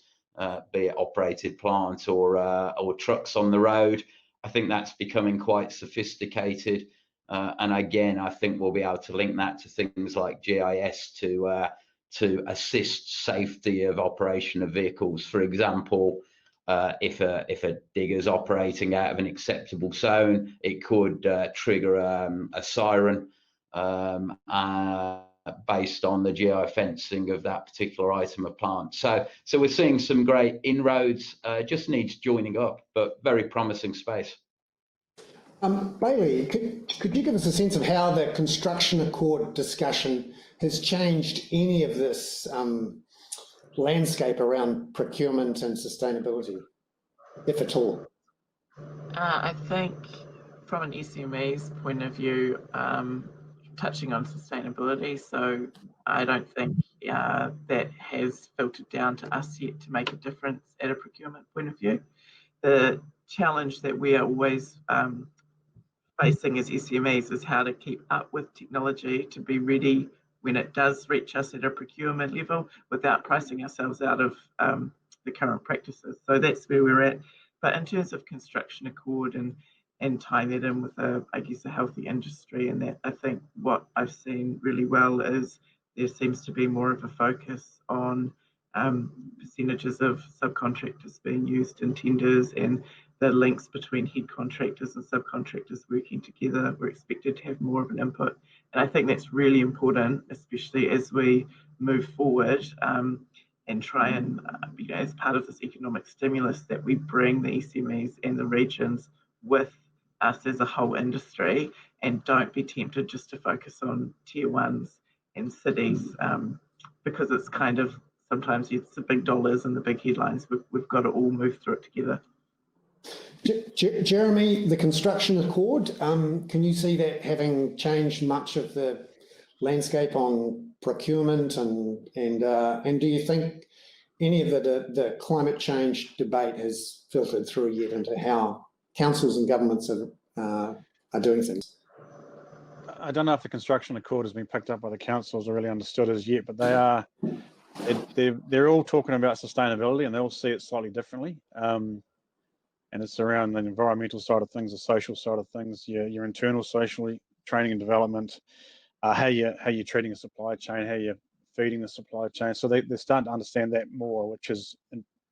be it operated plant or trucks on the road, I think that's becoming quite sophisticated. And again, I think we'll be able to link that to things like GIS to assist safety of operation of vehicles. For example, if a digger's operating out of an acceptable zone, it could trigger a siren based on the geofencing of that particular item of plant. So we're seeing some great inroads, just needs joining up, but very promising space. Bailey, could you give us a sense of how the construction accord discussion has changed any of this landscape around procurement and sustainability, if at all? I think from an SME's point of view, touching on sustainability, so I don't think that has filtered down to us yet to make a difference at a procurement point of view. The challenge that we are always facing as SMEs is how to keep up with technology to be ready when it does reach us at a procurement level without pricing ourselves out of the current practices. So that's where we're at. But in terms of construction accord and tie that in with I guess a healthy industry, and that, I think what I've seen really well is there seems to be more of a focus on percentages of subcontractors being used in tenders, and the links between head contractors and subcontractors working together. We're expected to have more of an input. And I think that's really important, especially as we move forward and try and, as part of this economic stimulus, that we bring the SMEs and the regions with us as a whole industry, and don't be tempted just to focus on tier ones and cities, because it's kind of, sometimes it's the big dollars and the big headlines. We've got to all move through it together. Jeremy, the construction accord, can you see that having changed much of the landscape on procurement, and do you think any of the climate change debate has filtered through yet into how councils and governments are doing things? I don't know if the construction accord has been picked up by the councils or really understood as yet, but they're all talking about sustainability, and they all see it slightly differently. And it's around the environmental side of things, the social side of things, your internal social training and development, how you're treating a supply chain, how you're feeding the supply chain. So they're starting to understand that more, which is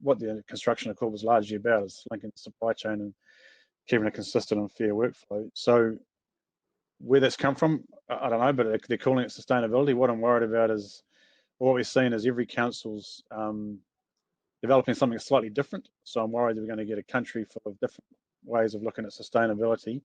what the construction accord was largely about, is linking the supply chain and keeping a consistent and fair workflow. So where that's come from, I don't know, but they're calling it sustainability. What I'm worried about is, what we're seeing is every council's developing something slightly different. So I'm worried that we're going to get a country full of different ways of looking at sustainability.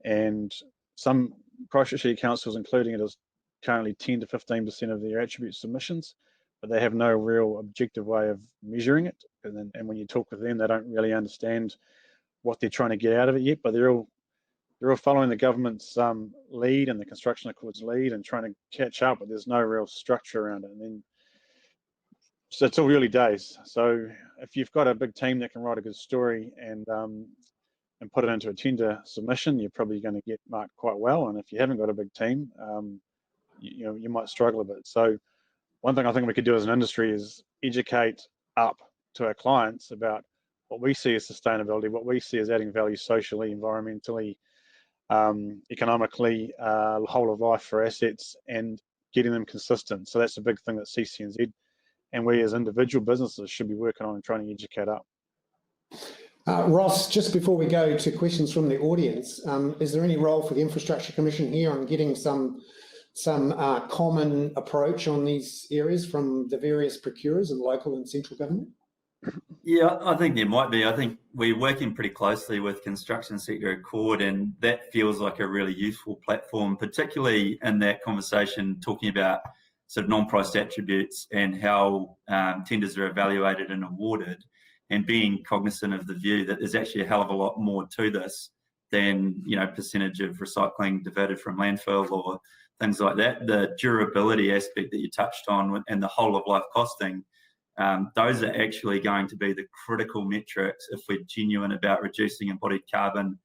And some Christchurch councils, including it, is currently 10 to 15% of their attribute submissions, but they have no real objective way of measuring it. And when you talk with them, they don't really understand what they're trying to get out of it yet, but they're all following the government's lead and the construction accord's lead and trying to catch up, but there's no real structure around it. And then, so it's all early days. So if you've got a big team that can write a good story and put it into a tender submission, you're probably going to get marked quite well. And if you haven't got a big team, you might struggle a bit. So one thing I think we could do as an industry is educate up to our clients about what we see as sustainability, what we see as adding value socially, environmentally, economically, whole of life for assets, and getting them consistent. So that's a big thing that CCNZ and we as individual businesses should be working on and trying to educate up. Ross, just before we go to questions from the audience, is there any role for the Infrastructure Commission here on getting some common approach on these areas from the various procurers and local and central government? Yeah, I think there might be. I think we're working pretty closely with Construction Sector Accord, and that feels like a really useful platform, particularly in that conversation talking about sort of non-priced attributes and how tenders are evaluated and awarded, and being cognizant of the view that there's actually a hell of a lot more to this than, you know, percentage of recycling diverted from landfill or things like that. The durability aspect that you touched on and the whole of life costing, those are actually going to be the critical metrics if we're genuine about reducing embodied carbon,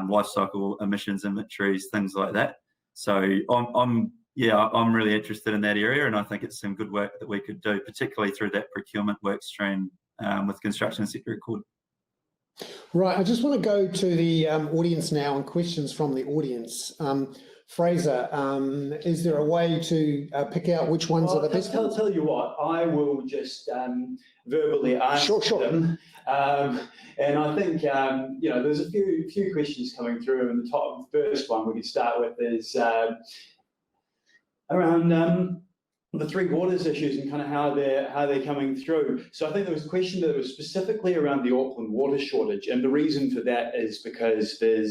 life cycle emissions inventories, things like that. So I'm really interested in that area, and I think it's some good work that we could do, particularly through that procurement work stream with Construction Sector Accord. Right, I just want to go to the audience now and questions from the audience. Fraser, is there a way to pick out which ones are the best? I'll tell you what, I will just verbally answer them. And I think, you know, there's a few questions coming through, and the first one we could start with is around the Three Waters issues and kind of how they're coming through. So I think there was a question that was specifically around the Auckland water shortage, and the reason for that is because there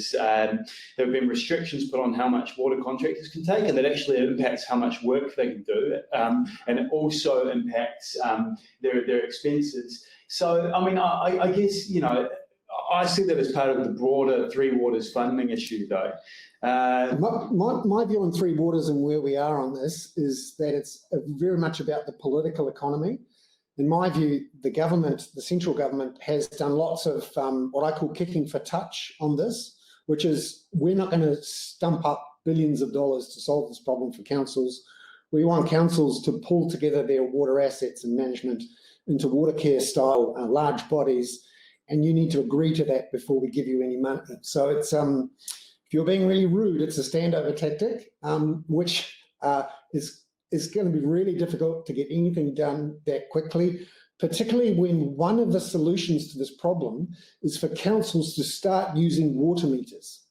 have been restrictions put on how much water contractors can take, and that actually impacts how much work they can do, and it also impacts their expenses. So I mean, I guess, you know, I see that as part of the broader Three Waters funding issue, though. My view on Three Waters and where we are on this is that it's very much about the political economy. In my view, the government, the central government, has done lots of what I call kicking for touch on this, which is we're not going to stump up billions of dollars to solve this problem for councils. We want councils to pull together their water assets and management into water care style large bodies, and you need to agree to that before we give you any money. So it's if you're being really rude, it's a standover tactic, which is going to be really difficult to get anything done that quickly, particularly when one of the solutions to this problem is for councils to start using water meters.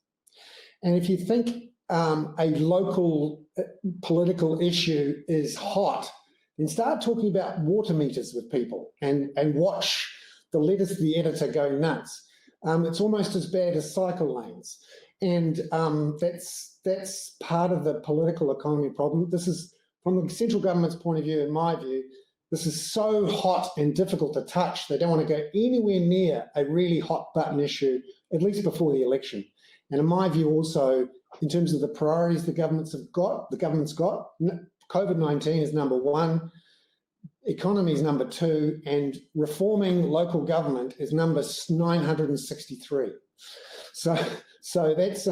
And if you think a local political issue is hot, then start talking about water meters with people and watch the letters to the editor go nuts. It's almost as bad as cycle lanes. And that's part of the political economy problem. This is, from the central government's point of view, in my view, this is so hot and difficult to touch. They don't want to go anywhere near a really hot button issue, at least before the election. And in my view also, in terms of the priorities the government's got, COVID-19 is number one, economy is number two, and reforming local government is number 963. So that's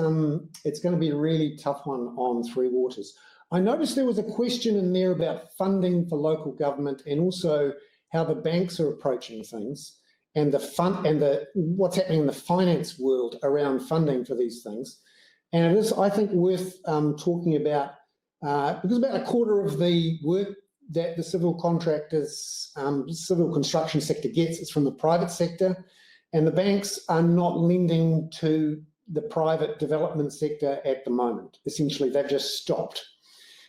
it's going to be a really tough one on Three Waters. I noticed there was a question in there about funding for local government and also how the banks are approaching things and what's happening in the finance world around funding for these things. And it is, I think, worth talking about because about a quarter of the work that the civil contractors, civil construction sector gets is from the private sector, and the banks are not lending to the private development sector at the moment. Essentially, they've just stopped.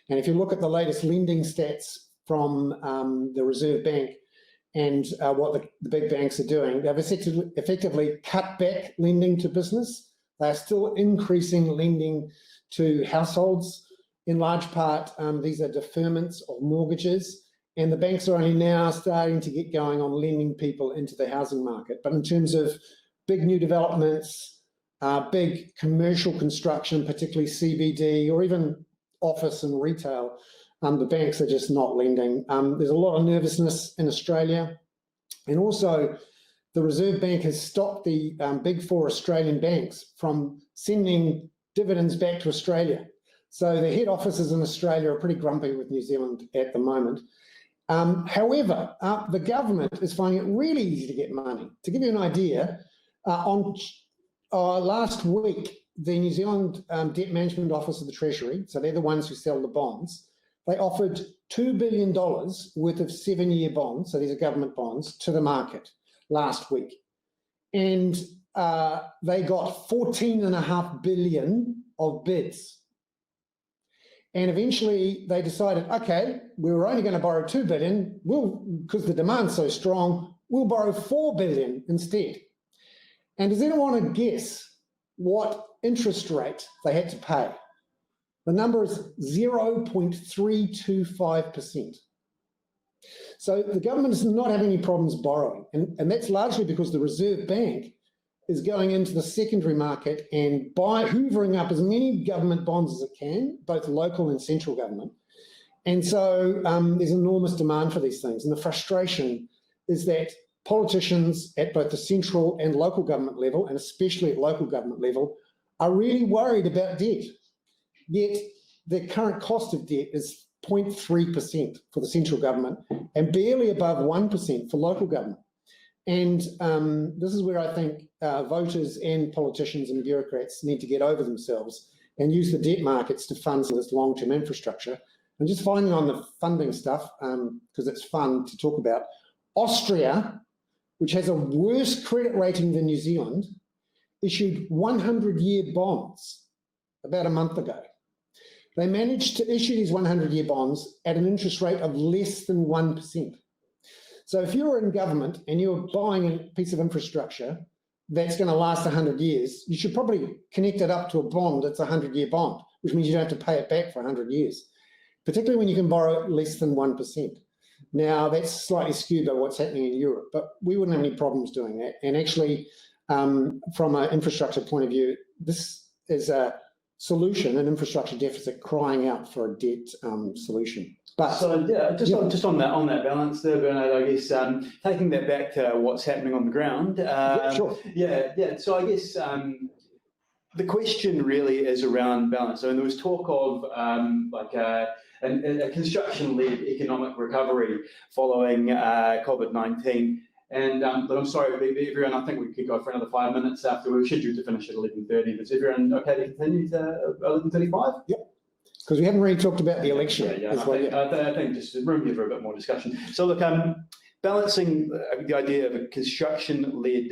And if you look at the latest lending stats from the Reserve Bank and what the big banks are doing, they've effectively cut back lending to business. They're still increasing lending to households. In large part, these are deferments of mortgages, and the banks are only now starting to get going on lending people into the housing market. But in terms of big new developments, big commercial construction, particularly CBD or even office and retail, the banks are just not lending. There's a lot of nervousness in Australia. And also, the Reserve Bank has stopped the big four Australian banks from sending dividends back to Australia. So the head offices in Australia are pretty grumpy with New Zealand at the moment. However, the government is finding it really easy to get money. To give you an idea, on last week, the New Zealand Debt Management Office of the Treasury, so they're the ones who sell the bonds, they offered $2 billion worth of 7-year bonds, so these are government bonds, to the market last week. and they got 14.5 billion of bids. And eventually they decided, okay, we were only going to borrow 2 billion, because the demand's so strong, we'll borrow 4 billion instead. And does anyone want to guess what interest rate they had to pay? The number is 0.325%. So the government does not have any problems borrowing. And that's largely because the Reserve Bank is going into the secondary market and hoovering up as many government bonds as it can, both local and central government. And so there's enormous demand for these things. And the frustration is that politicians at both the central and local government level, and especially at local government level, are really worried about debt. Yet the current cost of debt is 0.3% for the central government and barely above 1% for local government. And this is where I think voters and politicians and bureaucrats need to get over themselves and use the debt markets to fund some of this long-term infrastructure. And just finally on the funding stuff, because it's fun to talk about, Austria, which has a worse credit rating than New Zealand, issued 100-year bonds about a month ago. They managed to issue these 100-year bonds at an interest rate of less than 1%. So if you're in government and you're buying a piece of infrastructure that's going to last 100 years, you should probably connect it up to a bond that's a 100-year bond, which means you don't have to pay it back for 100 years, particularly when you can borrow less than 1%. Now, that's slightly skewed by what's happening in Europe, but we wouldn't have any problems doing that. And actually, from an infrastructure point of view, this is a solution, an infrastructure deficit crying out for a debt solution. But so yeah, just on that balance there, Bernard, I guess taking that back to what's happening on the ground. Sure. Yeah. So I guess the question really is around balance. I mean, there was talk of a construction-led economic recovery following COVID-19. And but I'm sorry, everyone, I think we could go for another 5 minutes after we were scheduled to finish at 11:30. But is everyone okay to continue to 11:35? Yep. Because we haven't really talked about the election. I think just room here for a bit more discussion. So look, balancing the idea of a construction-led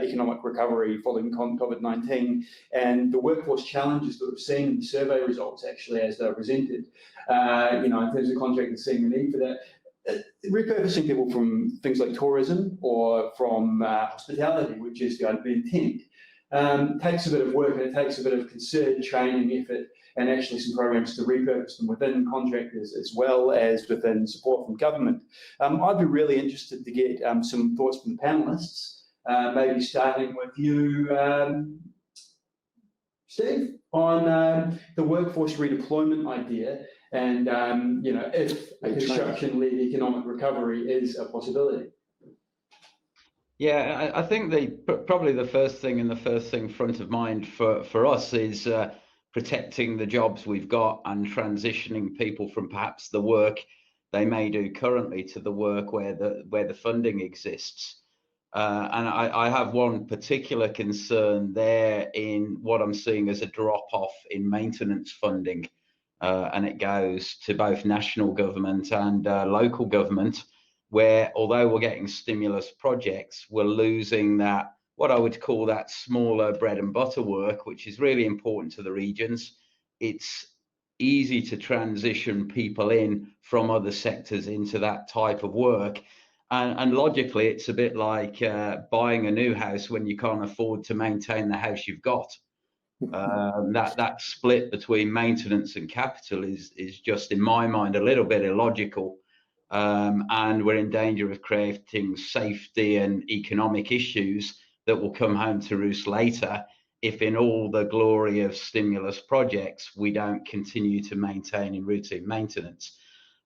economic recovery following COVID-19 and the workforce challenges that we've seen in the survey results actually as they're presented, in terms of contractors seeing the need for that. Repurposing people from things like tourism or from hospitality, which is the intent, takes a bit of work, and it takes a bit of concerted training effort and actually some programs to repurpose them within contractors as well as within support from government. I'd be really interested to get some thoughts from the panellists, maybe starting with you, Steve, on the workforce redeployment idea and if a construction-led economic recovery is a possibility. Yeah, I think probably the first thing front of mind for us is protecting the jobs we've got and transitioning people from perhaps the work they may do currently to the work where the funding exists. And I have one particular concern there in what I'm seeing as a drop-off in maintenance funding. And it goes to both national government and local government, where although we're getting stimulus projects, we're losing that, what I would call that smaller bread and butter work, which is really important to the regions. It's easy to transition people in from other sectors into that type of work. And logically, it's a bit like buying a new house when you can't afford to maintain the house you've got. That split between maintenance and capital is just, in my mind, a little bit illogical. And we're in danger of creating safety and economic issues that will come home to roost later if, in all the glory of stimulus projects, we don't continue to maintain in routine maintenance.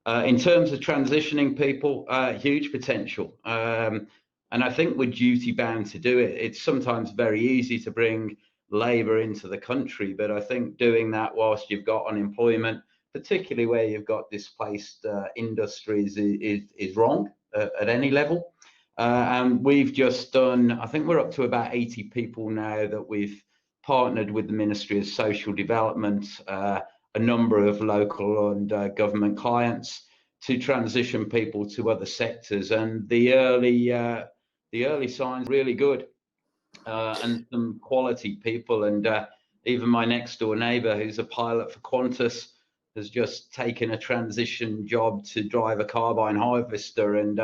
In terms of transitioning people, huge potential. And I think we're duty bound to do it. It's sometimes very easy to bring labour into the country, but I think doing that whilst you've got unemployment, particularly where you've got displaced industries, is wrong at any level. And we've just done, I think we're up to about 80 people now that we've partnered with the Ministry of Social Development, a number of local and government clients, to transition people to other sectors. And the early signs are really good. and some quality people. And even my next door neighbour, who's a pilot for Qantas, has just taken a transition job to drive a carbine harvester, and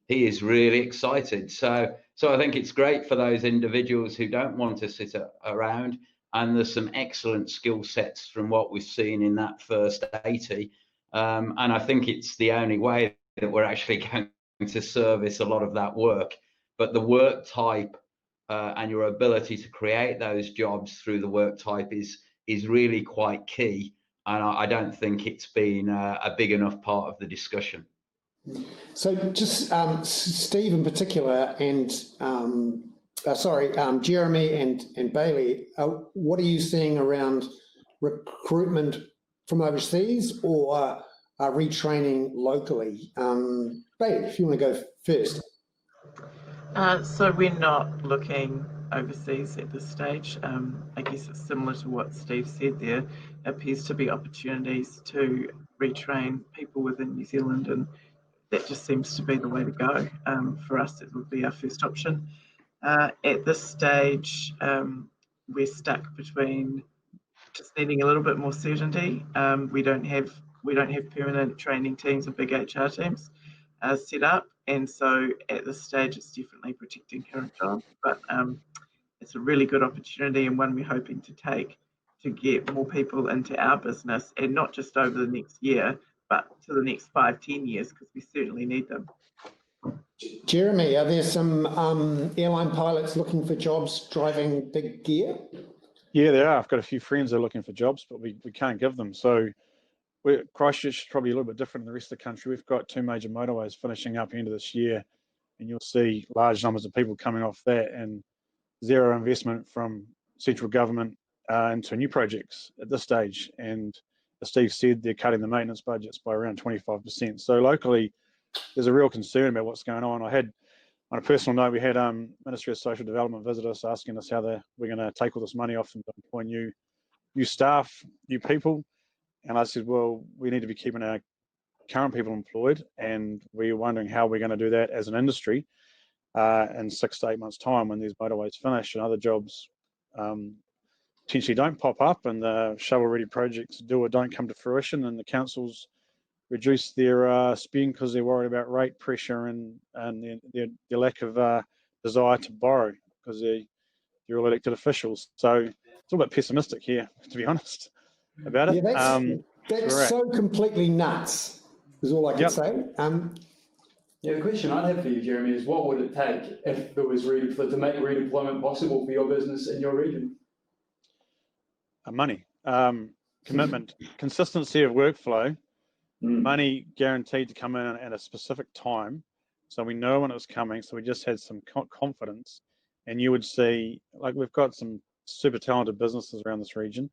he is really excited. So I think it's great for those individuals who don't want to sit around, and there's some excellent skill sets from what we've seen in that first 80. And I think it's the only way that we're actually going to service a lot of that work. But the work type and your ability to create those jobs through the work type is really quite key. And I don't think it's been a big enough part of the discussion. So just Steve in particular, and Jeremy and Bailey, what are you seeing around recruitment from overseas or retraining locally? Bailey, if you want to go first. So we're not looking overseas at this stage. I guess it's similar to what Steve said. There appears to be opportunities to retrain people within New Zealand, and that just seems to be the way to go. For us, it would be our first option. At this stage, we're stuck between just needing a little bit more certainty. We don't have permanent training teams or big HR teams set up, and so at this stage, it's definitely protecting current jobs. But it's a really good opportunity, and one we're hoping to take to get more people into our business, and not just over the next year, but to the next 5-10 years, because we certainly need them. Jeremy, are there some airline pilots looking for jobs driving big gear? Yeah, there are. I've got a few friends that are looking for jobs, but we can't give them. So Christchurch is probably a little bit different than the rest of the country. We've got 2 major motorways finishing up end of this year, and you'll see large numbers of people coming off that, and zero investment from central government into new projects at this stage. And as Steve said, they're cutting the maintenance budgets by around 25%. So locally, there's a real concern about what's going on. On a personal note, we had Ministry of Social Development visit us, asking us how we're going to take all this money off and employ new staff, new people. And I said, well, we need to be keeping our current people employed, and we're wondering how we're going to do that as an industry in 6 to 8 months' time when these motorways finish and other jobs potentially don't pop up, and the shovel-ready projects do or don't come to fruition, and the councils reduce their spend because they're worried about rate pressure and their lack of desire to borrow because they're all elected officials. So it's a little bit pessimistic here, to be honest, about it. Yeah, that's so completely nuts, is all I can say. Yeah, the question I'd have for you, Jeremy, is what would it take if there was to make redeployment possible for your business in your region? Money, commitment, consistency of workflow, money guaranteed to come in at a specific time, so we know when it was coming, so we just had some confidence. And you would see, like, we've got some super talented businesses around this region.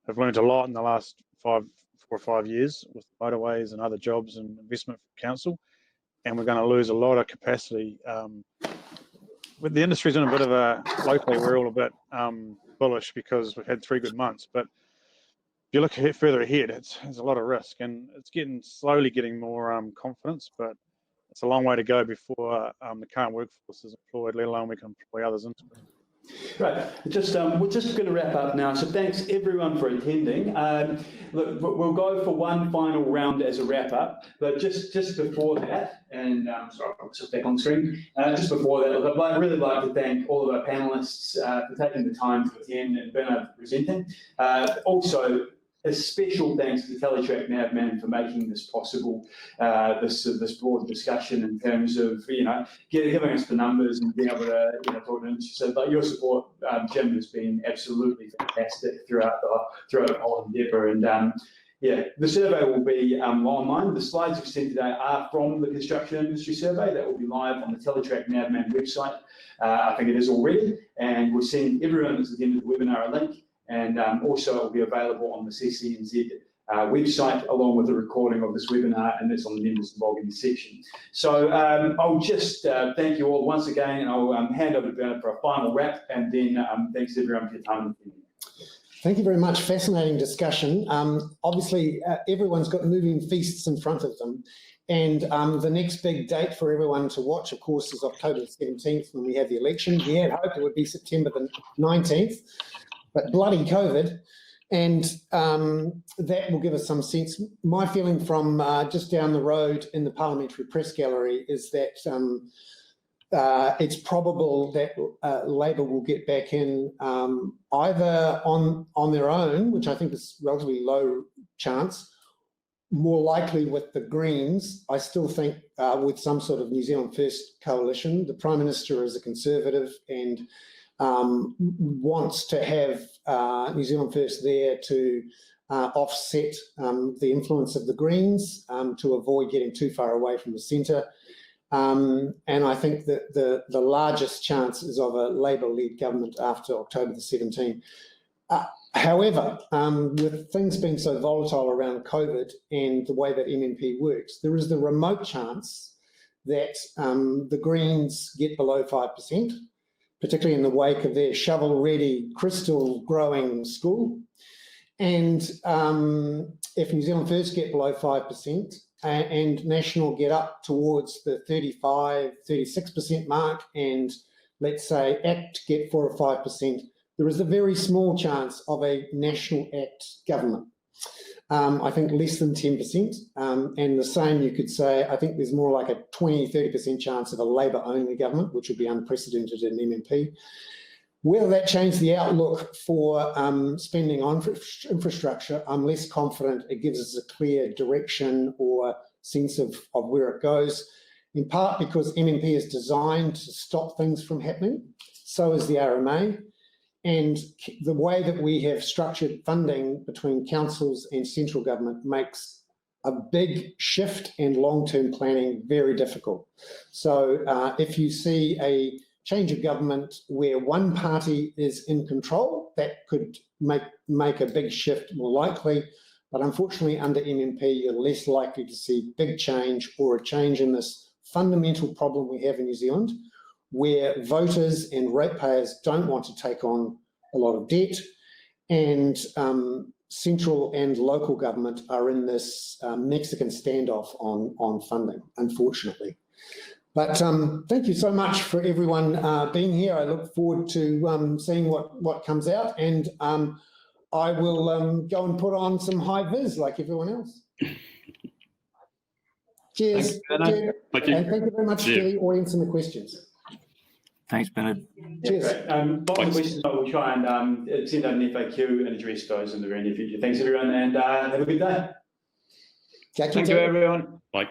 I've learned a lot in the last 4 or 5 years with motorways and other jobs and investment from council, and we're going to lose a lot of capacity. With the industry's in a bit of a, locally we're all a bit bullish because we've had 3 good months, but if you look further ahead, there's a lot of risk, and it's slowly getting more confidence, but it's a long way to go before the current workforce is employed, let alone we can employ others into it. Right, we're just going to wrap up now. So thanks everyone for attending. Look, we'll go for one final round as a wrap up, but just before that, and sorry, I'll just back on screen. Just before that, look, I'd really like to thank all of our panelists for taking the time to attend and Bernard for presenting. Also, a special thanks to Teletrac Navman for making this possible, this broad discussion in terms of giving us the numbers and being able to talk to industry. So, but your support, Jim, has been absolutely fantastic throughout the whole endeavour. And yeah, the survey will be online. The slides we've sent today are from the construction industry survey that will be live on the Teletrac Navman website. I think it is already, and we'll send everyone that's attended the webinar a link. And also it will be available on the CCNZ website along with the recording of this webinar, and it's on the members login section. So I'll just thank you all once again, and I'll hand over to Bernard for a final wrap, and then thanks everyone for your time. Thank you very much. Fascinating discussion. Obviously, everyone's got moving feasts in front of them, And the next big date for everyone to watch, of course, is October the 17th when we have the election. We had hoped it would be September the 19th, but bloody COVID. And that will give us some sense. My feeling from just down the road in the Parliamentary Press Gallery is that it's probable that Labour will get back in either on their own, which I think is relatively low chance, more likely with the Greens. I still think with some sort of New Zealand First coalition. The Prime Minister is a Conservative and wants to have New Zealand First there to offset the influence of the Greens to avoid getting too far away from the centre. And I think that the largest chance is of a Labour-led government after October the 17th. However, with things being so volatile around COVID and the way that MMP works, there is the remote chance that the Greens get below 5%, particularly in the wake of their shovel-ready, crystal-growing school. And if New Zealand First get below 5%, and National get up towards the 35, 36% mark, and let's say ACT get 4 or 5%, there is a very small chance of a National ACT government. I think less than 10%. And the same you could say, I think there's more like a 20, 30% chance of a Labour-only government, which would be unprecedented in MMP. Whether that changed the outlook for spending on infrastructure, I'm less confident it gives us a clear direction or sense of where it goes, in part because MMP is designed to stop things from happening. So is the RMA. And the way that we have structured funding between councils and central government makes a big shift and long-term planning very difficult. So if you see a change of government where one party is in control, that could make a big shift more likely. But unfortunately, under MMP, you're less likely to see big change or a change in this fundamental problem we have in New Zealand, where voters and ratepayers don't want to take on a lot of debt, and central and local government are in this Mexican standoff on funding, unfortunately. But thank you so much for everyone being here. I look forward to seeing what comes out, and I will go and put on some high vis like everyone else. Cheers. Thank you. And thank you very much to the audience and the questions. Thanks, Bernard. Cheers. Lots of questions, but we'll try and send out an FAQ and address those in the very near future. Thanks, everyone, and have a good day. Thank you, everyone. Bye.